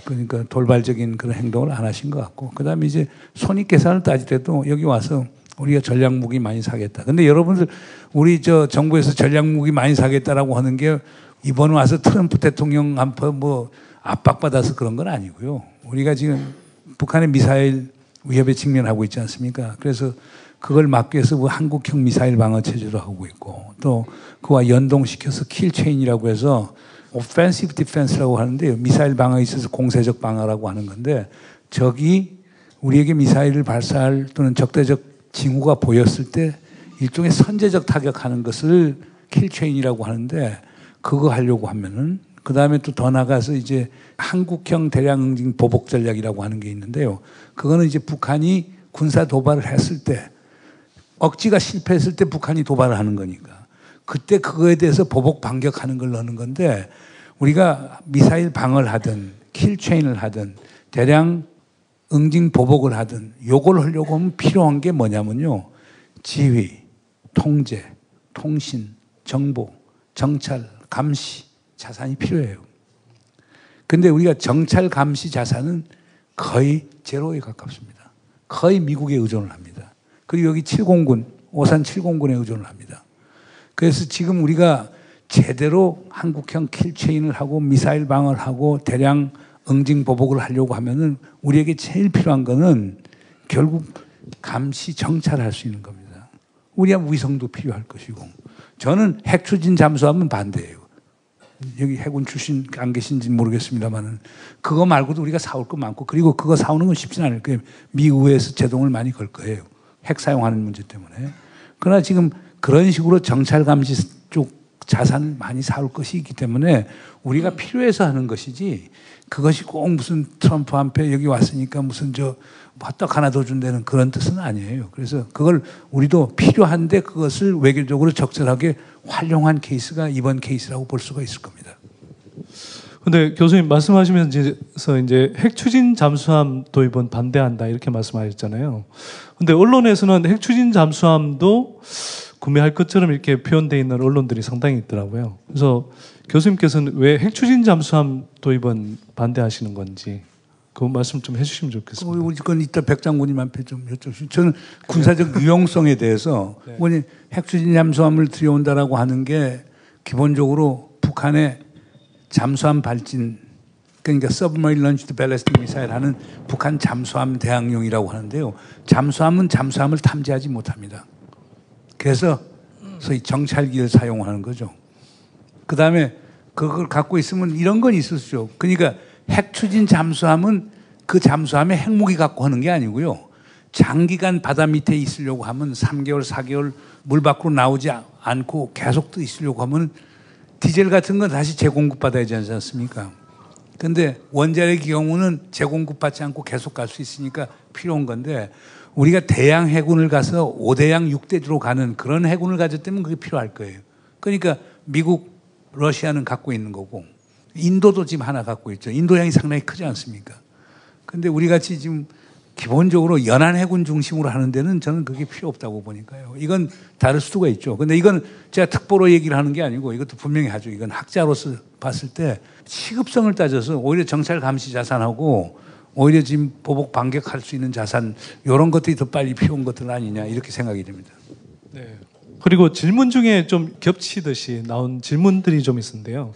그러니까 돌발적인 그런 행동을 안 하신 것 같고 그다음에 이제 손익 계산을 따질 때도 여기 와서 우리가 전략무기 많이 사겠다. 근데 여러분들 우리 정부에서 전략무기 많이 사겠다라고 하는 게 이번 와서 트럼프 대통령한테 뭐 압박받아서 그런 건 아니고요. 우리가 지금 북한의 미사일 위협에 직면하고 있지 않습니까? 그래서 그걸 막기 위해서 뭐 한국형 미사일 방어 체제로 하고 있고 또 그와 연동시켜서 킬체인이라고 해서 오펜시브 디펜스라고 하는데요. 미사일 방어에 있어서 공세적 방어라고 하는 건데 적이 우리에게 미사일을 발사할 또는 적대적 징후가 보였을 때 일종의 선제적 타격하는 것을 킬체인이라고 하는데 그거 하려고 하면은 그 다음에 또 더 나가서 이제 한국형 대량 응징 보복 전략이라고 하는 게 있는데요. 그거는 이제 북한이 군사 도발을 했을 때 억지가 실패했을 때 북한이 도발을 하는 거니까 그때 그거에 대해서 보복 반격하는 걸 넣는 건데 우리가 미사일 방어를 하든 킬체인을 하든 대량 응징 보복을 하든 요걸 하려고 하면 필요한 게 뭐냐면요. 지휘, 통제, 통신, 정보, 정찰, 감시, 자산이 필요해요. 근데 우리가 정찰, 감시, 자산은 거의 제로에 가깝습니다. 거의 미국에 의존을 합니다. 그리고 여기 7공군, 오산 7공군에 의존을 합니다. 그래서 지금 우리가 제대로 한국형 킬체인을 하고 미사일 방어를 하고 대량 응징 보복을 하려고 하면은 우리에게 제일 필요한 거는 결국 감시 정찰할 수 있는 겁니다. 우리야 위성도 필요할 것이고 저는 핵 추진 잠수함은 반대예요. 여기 해군 출신 안 계신지 모르겠습니다만은 그거 말고도 우리가 사올 거 많고 그리고 그거 사오는 건 쉽지는 않을 거예요. 미 의회에서 제동을 많이 걸 거예요. 핵 사용하는 문제 때문에. 그러나 지금 그런 식으로 정찰 감시 쪽 자산을 많이 사올 것이 있기 때문에 우리가 필요해서 하는 것이지 그것이 꼭 무슨 트럼프한테 여기 왔으니까 무슨 헛떡 하나 더 준다는 그런 뜻은 아니에요. 그래서 그걸 우리도 필요한데 그것을 외교적으로 적절하게 활용한 케이스가 이번 케이스라고 볼 수가 있을 겁니다. 근데 교수님 말씀하시면서 이제 핵 추진 잠수함 도입은 반대한다 이렇게 말씀하셨잖아요. 근데 언론에서는 핵 추진 잠수함도 구매할 것처럼 이렇게 표현되어 있는 언론들이 상당히 있더라고요. 그래서 교수님께서는 왜 핵 추진 잠수함 도입은 반대하시는 건지 그 말씀 좀 해주시면 좋겠습니다. 우리 건 이따 백 장군님한테 좀 여쭤보시죠. 저는 군사적 유용성에 대해서 네. 핵 추진 잠수함을 들여온다라고 하는 게 기본적으로 북한의 잠수함 발진 그러니까 Submarine Launched Ballistic Missile 하는 북한 잠수함 대항용이라고 하는데요. 잠수함은 잠수함을 탐지하지 못합니다. 그래서 소위 정찰기를 사용하는 거죠. 그 다음에 그걸 갖고 있으면 이런 건 있을 수 있죠. 그러니까 핵 추진 잠수함은 그 잠수함에 핵무기 갖고 하는 게 아니고요. 장기간 바다 밑에 있으려고 하면 3개월, 4개월 물 밖으로 나오지 않고 계속 떠 있으려고 하면 디젤 같은 건 다시 재공급받아야 되지 않습니까? 근데 원자력의 경우는 재공급받지 않고 계속 갈 수 있으니까 필요한 건데 우리가 대양 해군을 가서 5대양 6대주로 가는 그런 해군을 가졌다면 그게 필요할 거예요. 그러니까 미국, 러시아는 갖고 있는 거고 인도도 지금 하나 갖고 있죠. 인도양이 상당히 크지 않습니까? 근데 우리 같이 지금 기본적으로 연안 해군 중심으로 하는 데는 저는 그게 필요 없다고 보니까요. 이건 다를 수가 있죠. 근데 이건 제가 특보로 얘기를 하는 게 아니고 이것도 분명히 하죠. 이건 학자로서 봤을 때 시급성을 따져서 오히려 정찰 감시 자산하고 오히려 지금 보복 반격할 수 있는 자산 이런 것들이 더 빨리 필요한 것들 아니냐 이렇게 생각이 됩니다. 네. 그리고 질문 중에 좀 겹치듯이 나온 질문들이 좀 있는데요.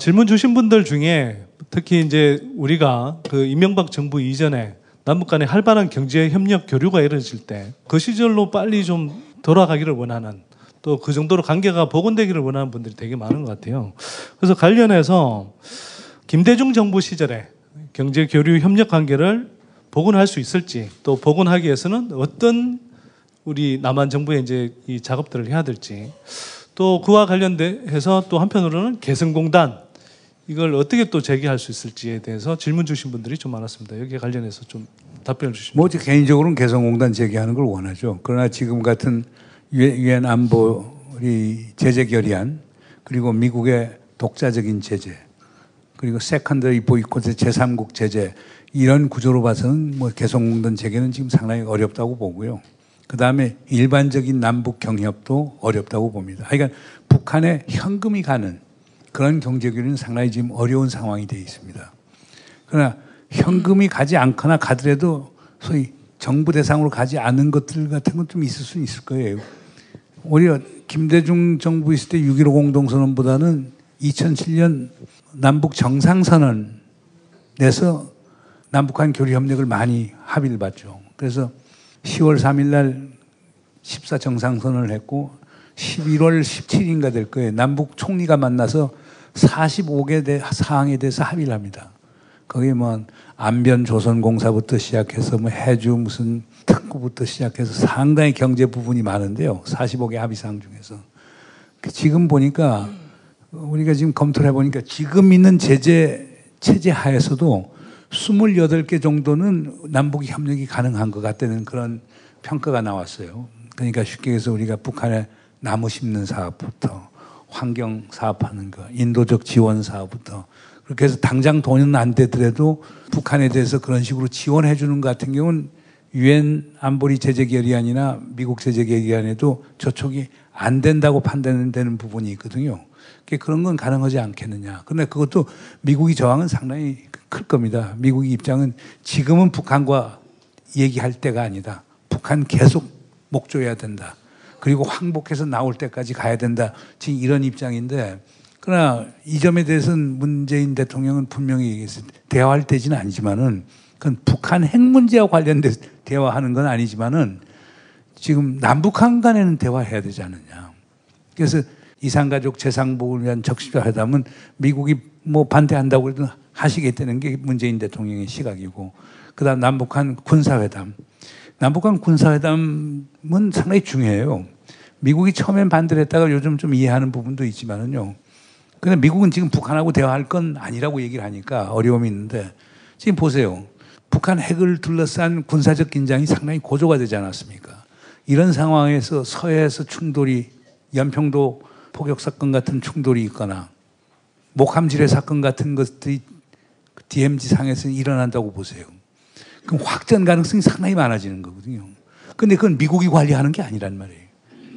질문 주신 분들 중에 특히 이제 우리가 그 이명박 정부 이전에 남북 간의 활발한 경제 협력 교류가 이루어질 때 그 시절로 빨리 좀 돌아가기를 원하는 또 그 정도로 관계가 복원되기를 원하는 분들이 되게 많은 것 같아요. 그래서 관련해서 김대중 정부 시절에 경제 교류 협력 관계를 복원할 수 있을지 또 복원하기 위해서는 어떤 우리 남한 정부의 이제 이 작업들을 해야 될지 또 그와 관련돼서 또 한편으로는 개성공단 이걸 어떻게 또 재개할 수 있을지에 대해서 질문 주신 분들이 좀 많았습니다. 여기에 관련해서 좀 답변을 주시면. 뭐 개인적으로는 개성공단 재개하는 걸 원하죠. 그러나 지금 같은 유엔 안보리 제재 결의안 그리고 미국의 독자적인 제재 그리고 세컨더리 보이콧의 제3국 제재 이런 구조로 봐서는 뭐 개성공단 재개는 지금 상당히 어렵다고 보고요. 그 다음에 일반적인 남북 경협도 어렵다고 봅니다. 그러니까 북한에 현금이 가는 그런 경제교류는 상당히 지금 어려운 상황이 되어 있습니다. 그러나 현금이 가지 않거나 가더라도 소위 정부 대상으로 가지 않은 것들 같은 건 좀 있을 수는 있을 거예요. 오히려 김대중 정부 있을 때 6.15 공동선언보다는 2007년 남북 정상선언 내서 남북한 교류 협력을 많이 합의를 봤죠. 그래서 10월 3일 날 14 정상선언을 했고 11월 17일인가 될 거예요. 남북 총리가 만나서 45개 사항에 대해서 합의를 합니다. 거기에 뭐 안변조선공사부터 시작해서 뭐 해주 무슨 특구부터 시작해서 상당히 경제 부분이 많은데요. 45개 합의사항 중에서. 지금 보니까 우리가 지금 검토를 해보니까 지금 있는 제재 체제 하에서도 28개 정도는 남북 협력이 가능한 것 같다는 그런 평가가 나왔어요. 그러니까 쉽게 해서 우리가 북한에 나무 심는 사업부터 환경 사업하는 거, 인도적 지원 사업부터 그렇게 해서 당장 돈은 안 되더라도 북한에 대해서 그런 식으로 지원해 주는 것 같은 경우는 유엔 안보리 제재 결의안이나 미국 제재 결의안에도 저촉이 안 된다고 판단되는 부분이 있거든요. 그런 건 가능하지 않겠느냐. 그런데 그것도 미국이 저항은 상당히 클 겁니다. 미국의 입장은 지금은 북한과 얘기할 때가 아니다. 북한 계속 목조해야 된다. 그리고 항복해서 나올 때까지 가야 된다. 지금 이런 입장인데 그러나 이 점에 대해서는 문재인 대통령은 분명히 얘기했어요. 대화할 때지는 아니지만은 그건 북한 핵 문제와 관련된 대화하는 건 아니지만은 지금 남북한 간에는 대화해야 되지 않느냐. 그래서 이산가족 재상복을 위한 적시회담은 미국이 뭐 반대한다고 해도 하시겠다는 게 문재인 대통령의 시각이고 그다음 남북한 군사회담. 남북한 군사회담은 상당히 중요해요. 미국이 처음엔 반대를 했다가 요즘 좀 이해하는 부분도 있지만은요. 근데 미국은 지금 북한하고 대화할 건 아니라고 얘기를 하니까 어려움이 있는데 지금 보세요. 북한 핵을 둘러싼 군사적 긴장이 상당히 고조가 되지 않았습니까? 이런 상황에서 서해에서 충돌이 연평도 포격사건 같은 충돌이 있거나 목함지뢰 사건 같은 것들이 DMZ 상에서 일어난다고 보세요. 그럼 확전 가능성이 상당히 많아지는 거거든요. 근데 그건 미국이 관리하는 게 아니란 말이에요.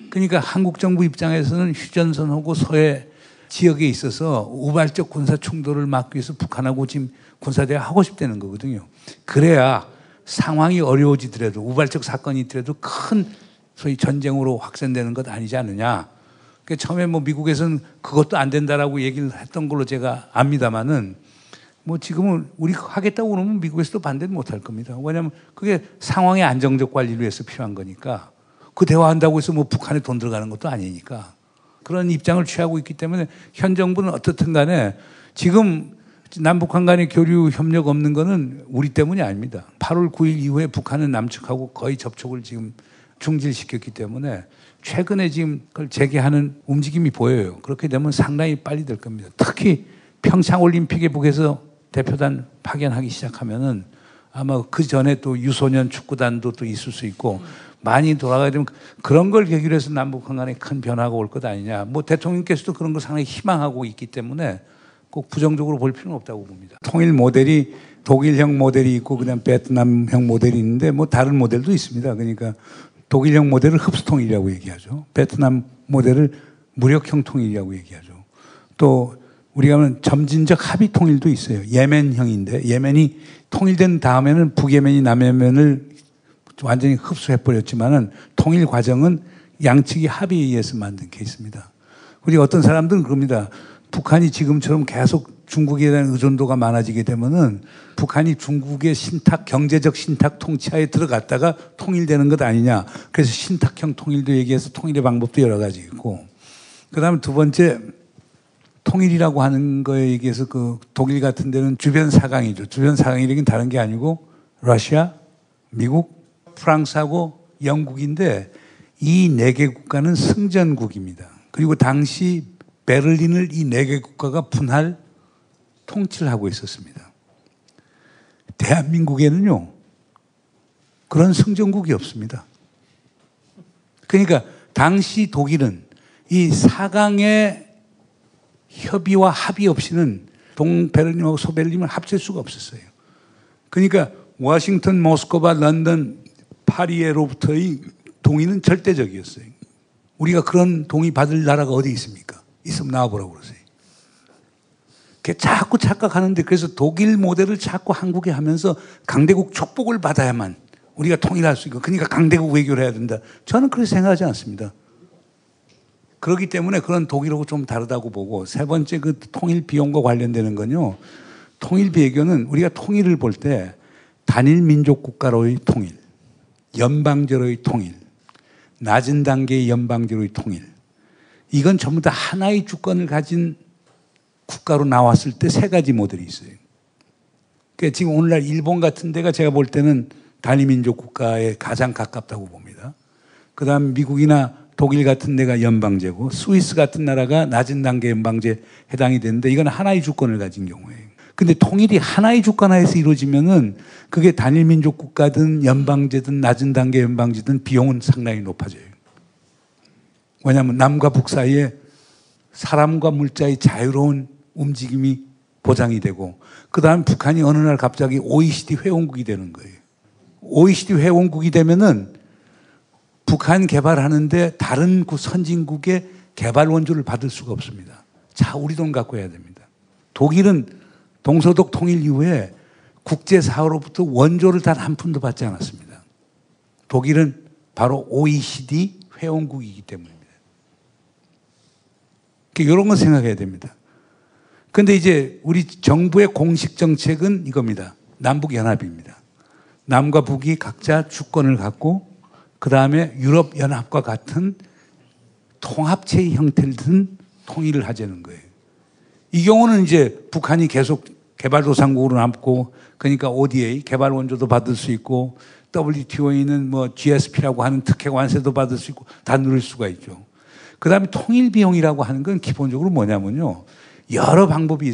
그러니까 한국 정부 입장에서는 휴전선하고 서해 지역에 있어서 우발적 군사 충돌을 막기 위해서 북한하고 지금 군사대화 하고 싶다는 거거든요. 그래야 상황이 어려워지더라도 우발적 사건이 있더라도 큰 소위 전쟁으로 확산되는 것 아니지 않느냐. 그러니까 처음에 뭐 미국에서는 그것도 안 된다라고 얘기를 했던 걸로 제가 압니다만은 뭐 지금은 우리 하겠다고 그러면 미국에서도 반대는 못할 겁니다. 왜냐하면 그게 상황의 안정적 관리를 위해서 필요한 거니까 그 대화한다고 해서 뭐 북한에 돈 들어가는 것도 아니니까 그런 입장을 취하고 있기 때문에 현 정부는 어떻든 간에 지금 남북한 간의 교류 협력 없는 거는 우리 때문이 아닙니다. 8월 9일 이후에 북한은 남측하고 거의 접촉을 지금 중지시켰기 때문에 최근에 지금 그걸 재개하는 움직임이 보여요. 그렇게 되면 상당히 빨리 될 겁니다. 특히 평창올림픽에 북에서 대표단 파견하기 시작하면은 아마 그 전에 또 유소년 축구단도 또 있을 수 있고 많이 돌아가야 되면 그런 걸 계기로 해서 남북한 간에 큰 변화가 올 것 아니냐. 뭐 대통령께서도 그런 걸 상당히 희망하고 있기 때문에 꼭 부정적으로 볼 필요는 없다고 봅니다. 통일 모델이 독일형 모델이 있고 그다음 베트남형 모델이 있는데 뭐 다른 모델도 있습니다. 그러니까 독일형 모델을 흡수통일이라고 얘기하죠. 베트남 모델을 무력형 통일이라고 얘기하죠. 또 우리가 하면 점진적 합의 통일도 있어요. 예멘형인데 예멘이 통일된 다음에는 북예멘이 남예멘을 완전히 흡수해버렸지만은 통일 과정은 양측이 합의에 의해서 만든 케이스입니다. 우리 어떤 사람들은 그럽니다. 북한이 지금처럼 계속 중국에 대한 의존도가 많아지게 되면은 북한이 중국의 신탁, 경제적 신탁 통치하에 들어갔다가 통일되는 것 아니냐. 그래서 신탁형 통일도 얘기해서 통일의 방법도 여러 가지 있고. 그 다음에 두 번째, 통일이라고 하는 거에 얘기해서 그 독일 같은 데는 주변 사강이죠. 주변 사강이라는 다른 게 아니고 러시아, 미국, 프랑스하고 영국인데 이 네 개 국가는 승전국입니다. 그리고 당시 베를린을 이 네 개 국가가 분할 통치를 하고 있었습니다. 대한민국에는요, 그런 승전국이 없습니다. 그러니까 당시 독일은 이 사강의 협의와 합의 없이는 동베를린하고 소베를린을 합칠 수가 없었어요. 그러니까 워싱턴, 모스크바, 런던, 파리에로부터의 동의는 절대적이었어요. 우리가 그런 동의 받을 나라가 어디 있습니까? 있으면 나와보라고 그러세요. 그게 자꾸 착각하는데 그래서 독일 모델을 자꾸 한국에 하면서 강대국 축복을 받아야만 우리가 통일할 수 있고 그러니까 강대국 외교를 해야 된다. 저는 그렇게 생각하지 않습니다. 그렇기 때문에 그런 독일하고 좀 다르다고 보고 세 번째 그 통일 비용과 관련되는 건요. 통일 비교는 우리가 통일을 볼 때 단일 민족 국가로의 통일, 연방제로의 통일, 낮은 단계의 연방제로의 통일. 이건 전부 다 하나의 주권을 가진 국가로 나왔을 때 세 가지 모델이 있어요. 그러니까 지금 오늘날 일본 같은 데가 제가 볼 때는 단일민족 국가에 가장 가깝다고 봅니다. 그 다음 미국이나 독일 같은 데가 연방제고 스위스 같은 나라가 낮은 단계 연방제 해당이 되는데 이건 하나의 주권을 가진 경우예요. 근데 통일이 하나의 주권 하에서 이루어지면은 그게 단일민족 국가든 연방제든 낮은 단계 연방제든 비용은 상당히 높아져요. 왜냐하면 남과 북 사이에 사람과 물자의 자유로운 움직임이 보장이 되고 그 다음 북한이 어느 날 갑자기 OECD 회원국이 되는 거예요. OECD 회원국이 되면은 북한 개발하는데 다른 선진국의 개발 원조를 받을 수가 없습니다. 자, 우리 돈 갖고 해야 됩니다. 독일은 동서독 통일 이후에 국제사회로부터 원조를 단 한 푼도 받지 않았습니다. 독일은 바로 OECD 회원국이기 때문입니다. 이런 건 생각해야 됩니다. 그런데 이제 우리 정부의 공식 정책은 이겁니다. 남북연합입니다. 남과 북이 각자 주권을 갖고 그 다음에 유럽연합과 같은 통합체의 형태를 든 통일을 하자는 거예요. 이 경우는 이제 북한이 계속 개발도상국으로 남고 그러니까 ODA 개발 원조도 받을 수 있고 WTO에는 뭐 GSP라고 하는 특혜 관세도 받을 수 있고 다 누릴 수가 있죠. 그 다음에 통일 비용이라고 하는 건 기본적으로 뭐냐면요. 여러 방법이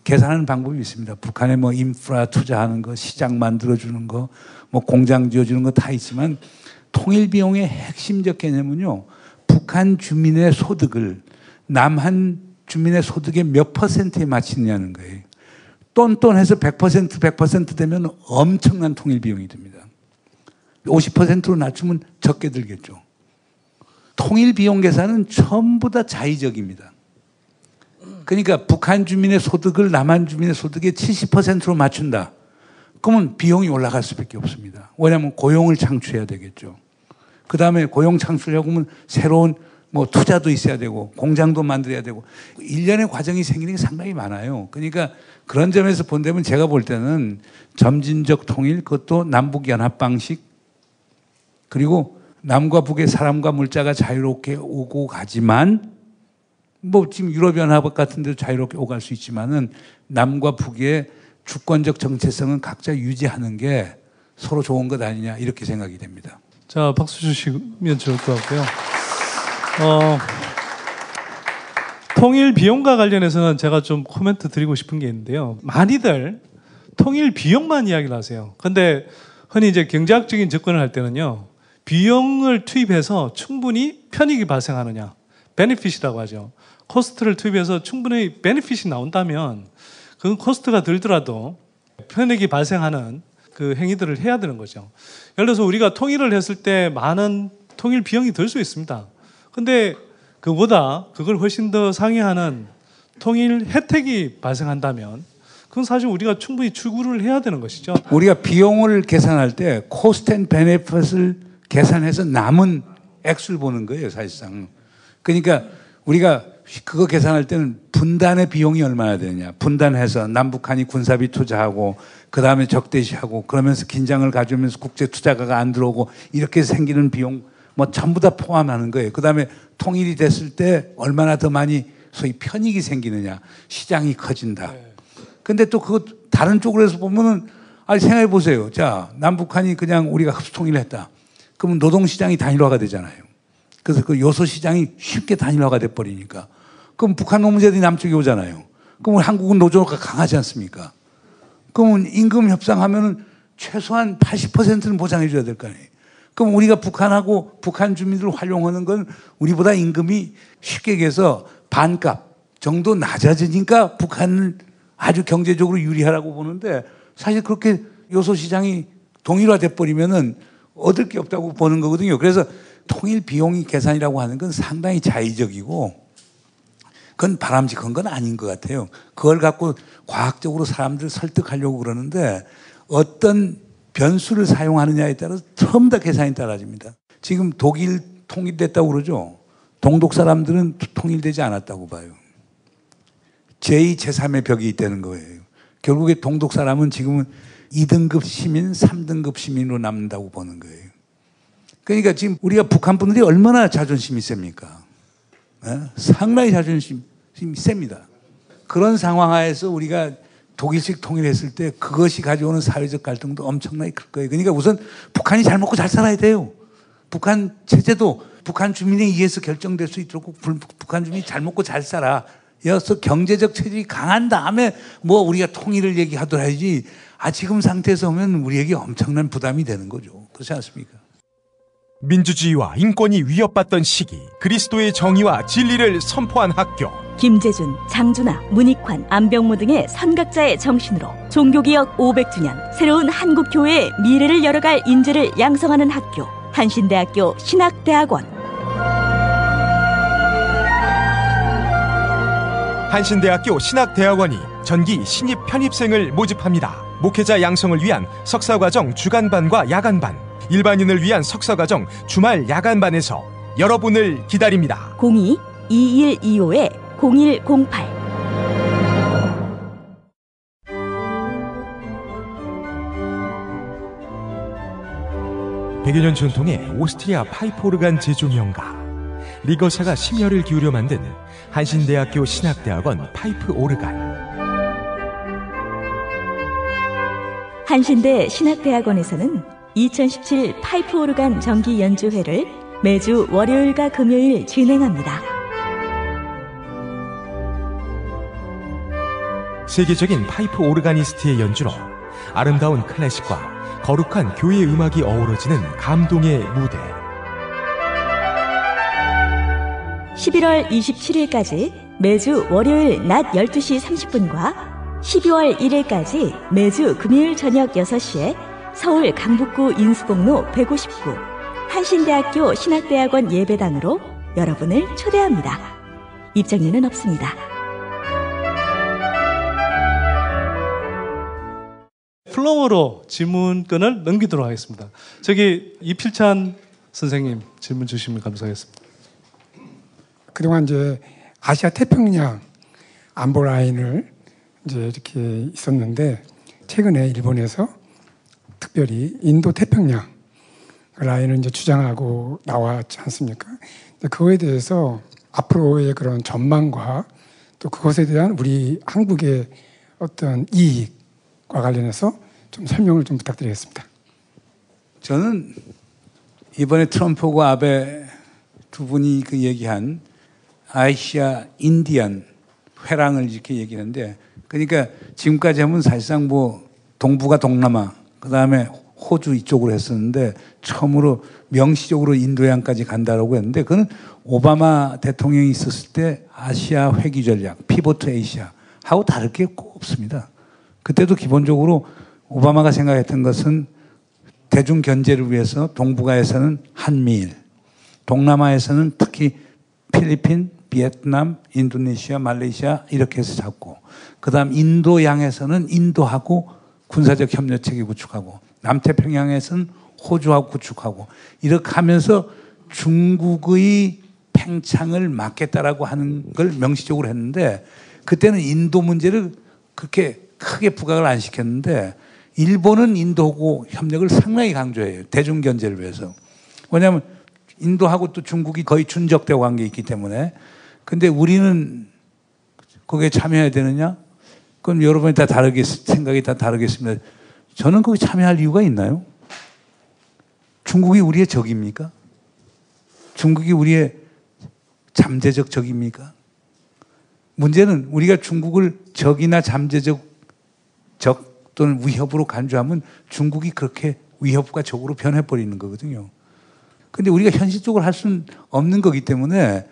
계산하는 방법이 있습니다. 북한에 뭐 인프라 투자하는 거, 시장 만들어주는 거, 뭐 공장 지어주는 거 다 있지만 통일 비용의 핵심적 개념은요. 북한 주민의 소득을 남한 주민의 소득의 몇 퍼센트에 맞추느냐는 거예요. 똔똔해서 100% 되면 엄청난 통일 비용이 듭니다. 50%로 낮추면 적게 들겠죠. 통일 비용 계산은 전부 다 자의적입니다. 그러니까 북한 주민의 소득을 남한 주민의 소득의 70%로 맞춘다. 그러면 비용이 올라갈 수밖에 없습니다. 왜냐하면 고용을 창출해야 되겠죠. 그 다음에 고용 창출하려고 하면 새로운 뭐 투자도 있어야 되고 공장도 만들어야 되고 일련의 과정이 생기는 게 상당히 많아요. 그러니까 그런 점에서 본다면 제가 볼 때는 점진적 통일, 그것도 남북연합 방식, 그리고 남과 북의 사람과 물자가 자유롭게 오고 가지만 뭐 지금 유럽연합 같은 데도 자유롭게 오갈 수 있지만은 남과 북의 주권적 정체성은 각자 유지하는 게 서로 좋은 것 아니냐 이렇게 생각이 됩니다. 자, 박수 주시면 좋을 것 같고요. 통일 비용과 관련해서는 제가 좀 코멘트 드리고 싶은 게 있는데요. 많이들 통일 비용만 이야기를 하세요. 근데 흔히 이제 경제학적인 접근을 할 때는요, 비용을 투입해서 충분히 편익이 발생하느냐, 베네핏이라고 하죠. 코스트를 투입해서 충분히 베네핏이 나온다면 그 코스트가 들더라도 편익이 발생하는 그 행위들을 해야 되는 거죠. 예를 들어서 우리가 통일을 했을 때 많은 통일 비용이 들 수 있습니다. 근데 그보다 그걸 훨씬 더 상회하는 통일 혜택이 발생한다면 그건 사실 우리가 충분히 추구를 해야 되는 것이죠. 우리가 비용을 계산할 때 코스트 앤 베네핏을 계산해서 남은 액수를 보는 거예요, 사실상. 그러니까 우리가 그거 계산할 때는 분단의 비용이 얼마나 되느냐. 분단해서 남북한이 군사비 투자하고 그 다음에 적대시하고 그러면서 긴장을 가져오면서 국제 투자가가 안 들어오고 이렇게 생기는 비용 뭐 전부 다 포함하는 거예요. 그 다음에 통일이 됐을 때 얼마나 더 많이 소위 편익이 생기느냐. 시장이 커진다. 근데 또 그거 다른 쪽으로 해서 보면은 아니 생각해 보세요. 자, 남북한이 그냥 우리가 흡수통일을 했다. 그러면 노동시장이 단일화가 되잖아요. 그래서 그 요소시장이 쉽게 단일화가 돼버리니까. 그럼 북한 노무자들이 남쪽에 오잖아요. 그러면 한국은 노조가 강하지 않습니까? 그러면 임금 협상하면은 최소한 80%는 보장해 줘야 될 거 아니에요. 그럼 우리가 북한하고 북한 주민들을 활용하는 건 우리보다 임금이 쉽게 얘기해서 반값 정도 낮아지니까 북한을 아주 경제적으로 유리하라고 보는데 사실 그렇게 요소시장이 동일화돼 버리면은 얻을 게 없다고 보는 거거든요. 그래서 통일 비용이 계산이라고 하는 건 상당히 자의적이고 그건 바람직한 건 아닌 것 같아요. 그걸 갖고 과학적으로 사람들을 설득하려고 그러는데 어떤 변수를 사용하느냐에 따라서 전부 다 계산이 달라집니다. 지금 독일 통일됐다고 그러죠. 동독 사람들은 통일되지 않았다고 봐요. 제2, 제3의 벽이 있다는 거예요. 결국에 동독 사람은 지금은 2등급 시민, 3등급 시민으로 남는다고 보는 거예요. 그러니까 지금 우리가 북한 분들이 얼마나 자존심이 셉니까? 상당히 자존심이 셉니다. 그런 상황 하에서 우리가 독일식 통일했을 때 그것이 가져오는 사회적 갈등도 엄청나게 클 거예요. 그러니까 우선 북한이 잘 먹고 잘 살아야 돼요. 북한 체제도 북한 주민에 의해서 결정될 수 있도록 북한 주민이 잘 먹고 잘 살아. 여서 경제적 체질이 강한 다음에 뭐 우리가 통일을 얘기하더라야지. 지금 상태에서 오면 우리에게 엄청난 부담이 되는 거죠. 그렇지 않습니까? 민주주의와 인권이 위협받던 시기 그리스도의 정의와 진리를 선포한 학교 김재준, 장준하, 문익환, 안병무 등의 선각자의 정신으로 종교개혁 500주년 새로운 한국교회의 미래를 열어갈 인재를 양성하는 학교 한신대학교 신학대학원. 한신대학교 신학대학원이 전기 신입 편입생을 모집합니다. 목회자 양성을 위한 석사과정 주간반과 야간반, 일반인을 위한 석사과정 주말 야간반에서 여러분을 기다립니다. 02-2125-0108 100여 년 전통의 오스트리아 파이프 오르간 제조 명가 리거사가 심혈을 기울여 만든 한신대학교 신학대학원 파이프 오르간. 한신대 신학대학원에서는 2017 파이프 오르간 정기 연주회를 매주 월요일과 금요일 진행합니다. 세계적인 파이프 오르가니스트의 연주로 아름다운 클래식과 거룩한 교회 음악이 어우러지는 감동의 무대. 11월 27일까지 매주 월요일 낮 12시 30분과 12월 1일까지 매주 금요일 저녁 6시에 서울 강북구 인수공로 159 한신대학교 신학대학원 예배당으로 여러분을 초대합니다. 입장료는 없습니다. 플로어로 질문권을 넘기도록 하겠습니다. 저기 이필찬 선생님 질문 주시면 감사하겠습니다. 그동안 이제 아시아 태평양 안보 라인을 이제 이렇게 있었는데 최근에 일본에서 특별히 인도 태평양 라인을 이제 주장하고 나왔지 않습니까? 그거에 대해서 앞으로의 그런 전망과 또 그것에 대한 우리 한국의 어떤 이익과 관련해서 좀 설명을 좀 부탁드리겠습니다. 저는 이번에 트럼프하고 아베 두 분이 그 얘기한 아시아 인디안 회랑을 이렇게 얘기하는데, 그러니까 지금까지 하면 사실상 뭐 동북아 동남아 그다음에 호주 이쪽으로 했었는데 처음으로 명시적으로 인도양까지 간다라고 했는데, 그건 오바마 대통령이 있었을 때 아시아 회귀 전략 피보트 아시아 하고 다를 게 없습니다. 그때도 기본적으로 오바마가 생각했던 것은 대중 견제를 위해서 동북아에서는 한미일, 동남아에서는 특히 필리핀, 베트남, 인도네시아, 말레이시아 이렇게 해서 잡고, 그다음 인도양에서는 인도하고 군사적 협력체계 구축하고, 남태평양에서는 호주하고 구축하고, 이렇게 하면서 중국의 팽창을 막겠다라고 하는 걸 명시적으로 했는데, 그때는 인도 문제를 그렇게 크게 부각을 안 시켰는데, 일본은 인도하고 협력을 상당히 강조해요. 대중 견제를 위해서. 왜냐하면 인도하고 또 중국이 거의 준적대 관계에 있기 때문에. 근데 우리는 거기에 참여해야 되느냐? 그건 여러분이 다 생각이 다 다르겠습니다. 저는 거기 참여할 이유가 있나요? 중국이 우리의 적입니까? 중국이 우리의 잠재적 적입니까? 문제는 우리가 중국을 적이나 잠재적 적 또는 위협으로 간주하면 중국이 그렇게 위협과 적으로 변해버리는 거거든요. 근데 우리가 현실적으로 할 수는 없는 거기 때문에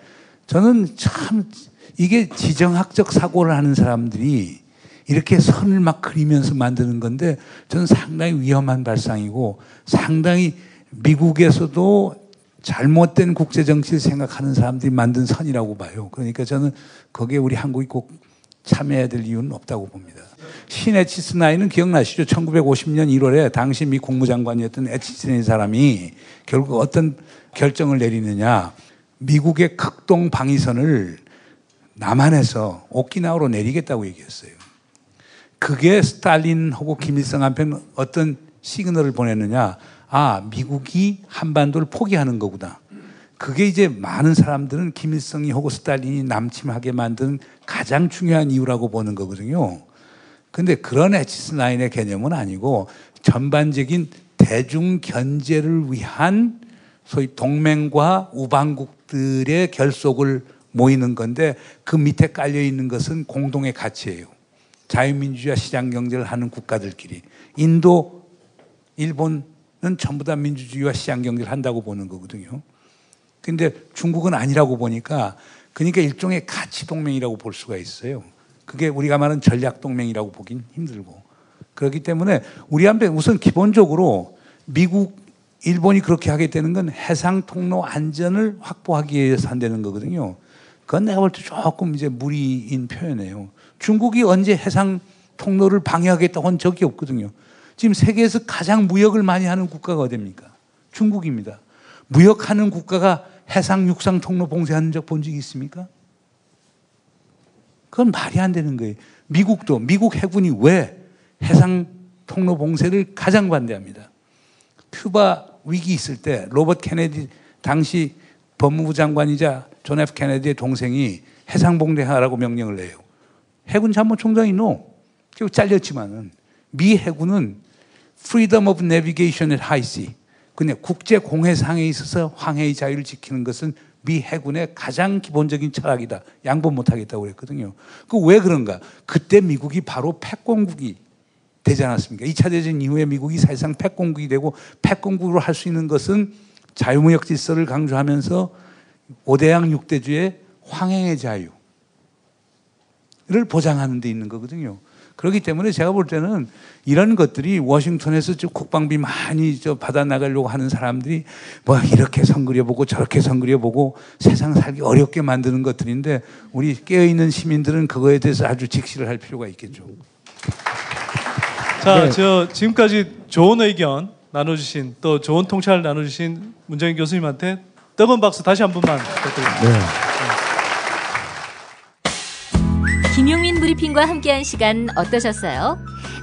저는 참 이게 지정학적 사고를 하는 사람들이 이렇게 선을 막 그리면서 만드는 건데, 저는 상당히 위험한 발상이고 상당히 미국에서도 잘못된 국제정치를 생각하는 사람들이 만든 선이라고 봐요. 그러니까 저는 거기에 우리 한국이 꼭 참여해야 될 이유는 없다고 봅니다. 신 에치스나이는 기억나시죠? 1950년 1월에 당시 미 국무장관이었던 에치스나이 사람이 결국 어떤 결정을 내리느냐. 미국의 극동 방위선을 남한에서 오키나와로 내리겠다고 얘기했어요. 그게 스탈린하고 김일성 한편 어떤 시그널을 보냈느냐. 아, 미국이 한반도를 포기하는 거구나. 그게 이제 많은 사람들은 김일성이 하고 스탈린이 남침하게 만든 가장 중요한 이유라고 보는 거거든요. 근데 그런 에치스나인의 개념은 아니고 전반적인 대중 견제를 위한 소위 동맹과 우방국들의 결속을 모이는 건데, 그 밑에 깔려 있는 것은 공동의 가치예요. 자유민주주의와 시장경제를 하는 국가들끼리. 인도, 일본은 전부 다 민주주의와 시장경제를 한다고 보는 거거든요. 근데 중국은 아니라고 보니까, 그러니까 일종의 가치동맹이라고 볼 수가 있어요. 그게 우리가 말하는 전략동맹이라고 보긴 힘들고. 그렇기 때문에 우리한테 우선 기본적으로 미국, 일본이 그렇게 하게 되는 건 해상통로 안전을 확보하기 위해서 한다는 거거든요. 그건 내가 볼 때 조금 이제 무리인 표현이에요. 중국이 언제 해상통로를 방해하겠다고 한 적이 없거든요. 지금 세계에서 가장 무역을 많이 하는 국가가 어디입니까? 중국입니다. 무역하는 국가가 해상, 육상 통로 봉쇄하는 적 본 적이 있습니까? 그건 말이 안 되는 거예요. 미국도, 미국 해군이 왜 해상 통로 봉쇄를 가장 반대합니다. 큐바 위기 있을 때 로버트 케네디 당시 법무부 장관이자 존 F 케네디의 동생이 해상 봉쇄하라고 명령을 내요. 해군 참모총장이 결국 잘렸지만은 미 해군은 Freedom of Navigation at High Sea, 근데 국제 공해상에 있어서 항해의 자유를 지키는 것은 미 해군의 가장 기본적인 철학이다. 양보 못하겠다고 그랬거든요. 그 왜 그런가? 그때 미국이 바로 패권국이 되지 않았습니까? 2차 대전 이후에 미국이 사실상 패권국이 되고, 패권국으로 할 수 있는 것은 자유무역 질서를 강조하면서 5대양 6대주의 황해의 자유를 보장하는 데 있는 거거든요. 그렇기 때문에 제가 볼 때는 이런 것들이 워싱턴에서 국방비 많이 받아 나가려고 하는 사람들이 뭐 이렇게 선 그려보고 저렇게 선 그려보고 세상 살기 어렵게 만드는 것들인데, 우리 깨어있는 시민들은 그거에 대해서 아주 직시를 할 필요가 있겠죠. 자, 지금까지 좋은 의견 나눠주신, 또 좋은 통찰을 나눠주신 문정인 교수님한테 뜨거운 박수 다시 한 번만 부탁드립니다. 김용민 브리핑과 함께한 시간 어떠셨어요?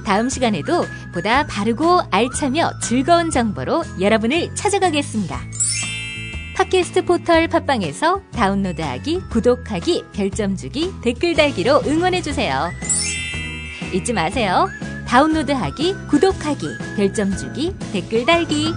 다음 시간에도 보다 바르고 알차며 즐거운 정보로 여러분을 찾아가겠습니다. 팟캐스트 포털 팟빵에서 다운로드하기, 구독하기, 별점 주기, 댓글 달기로 응원해주세요. 잊지 마세요. 다운로드하기, 구독하기, 별점 주기, 댓글 달기.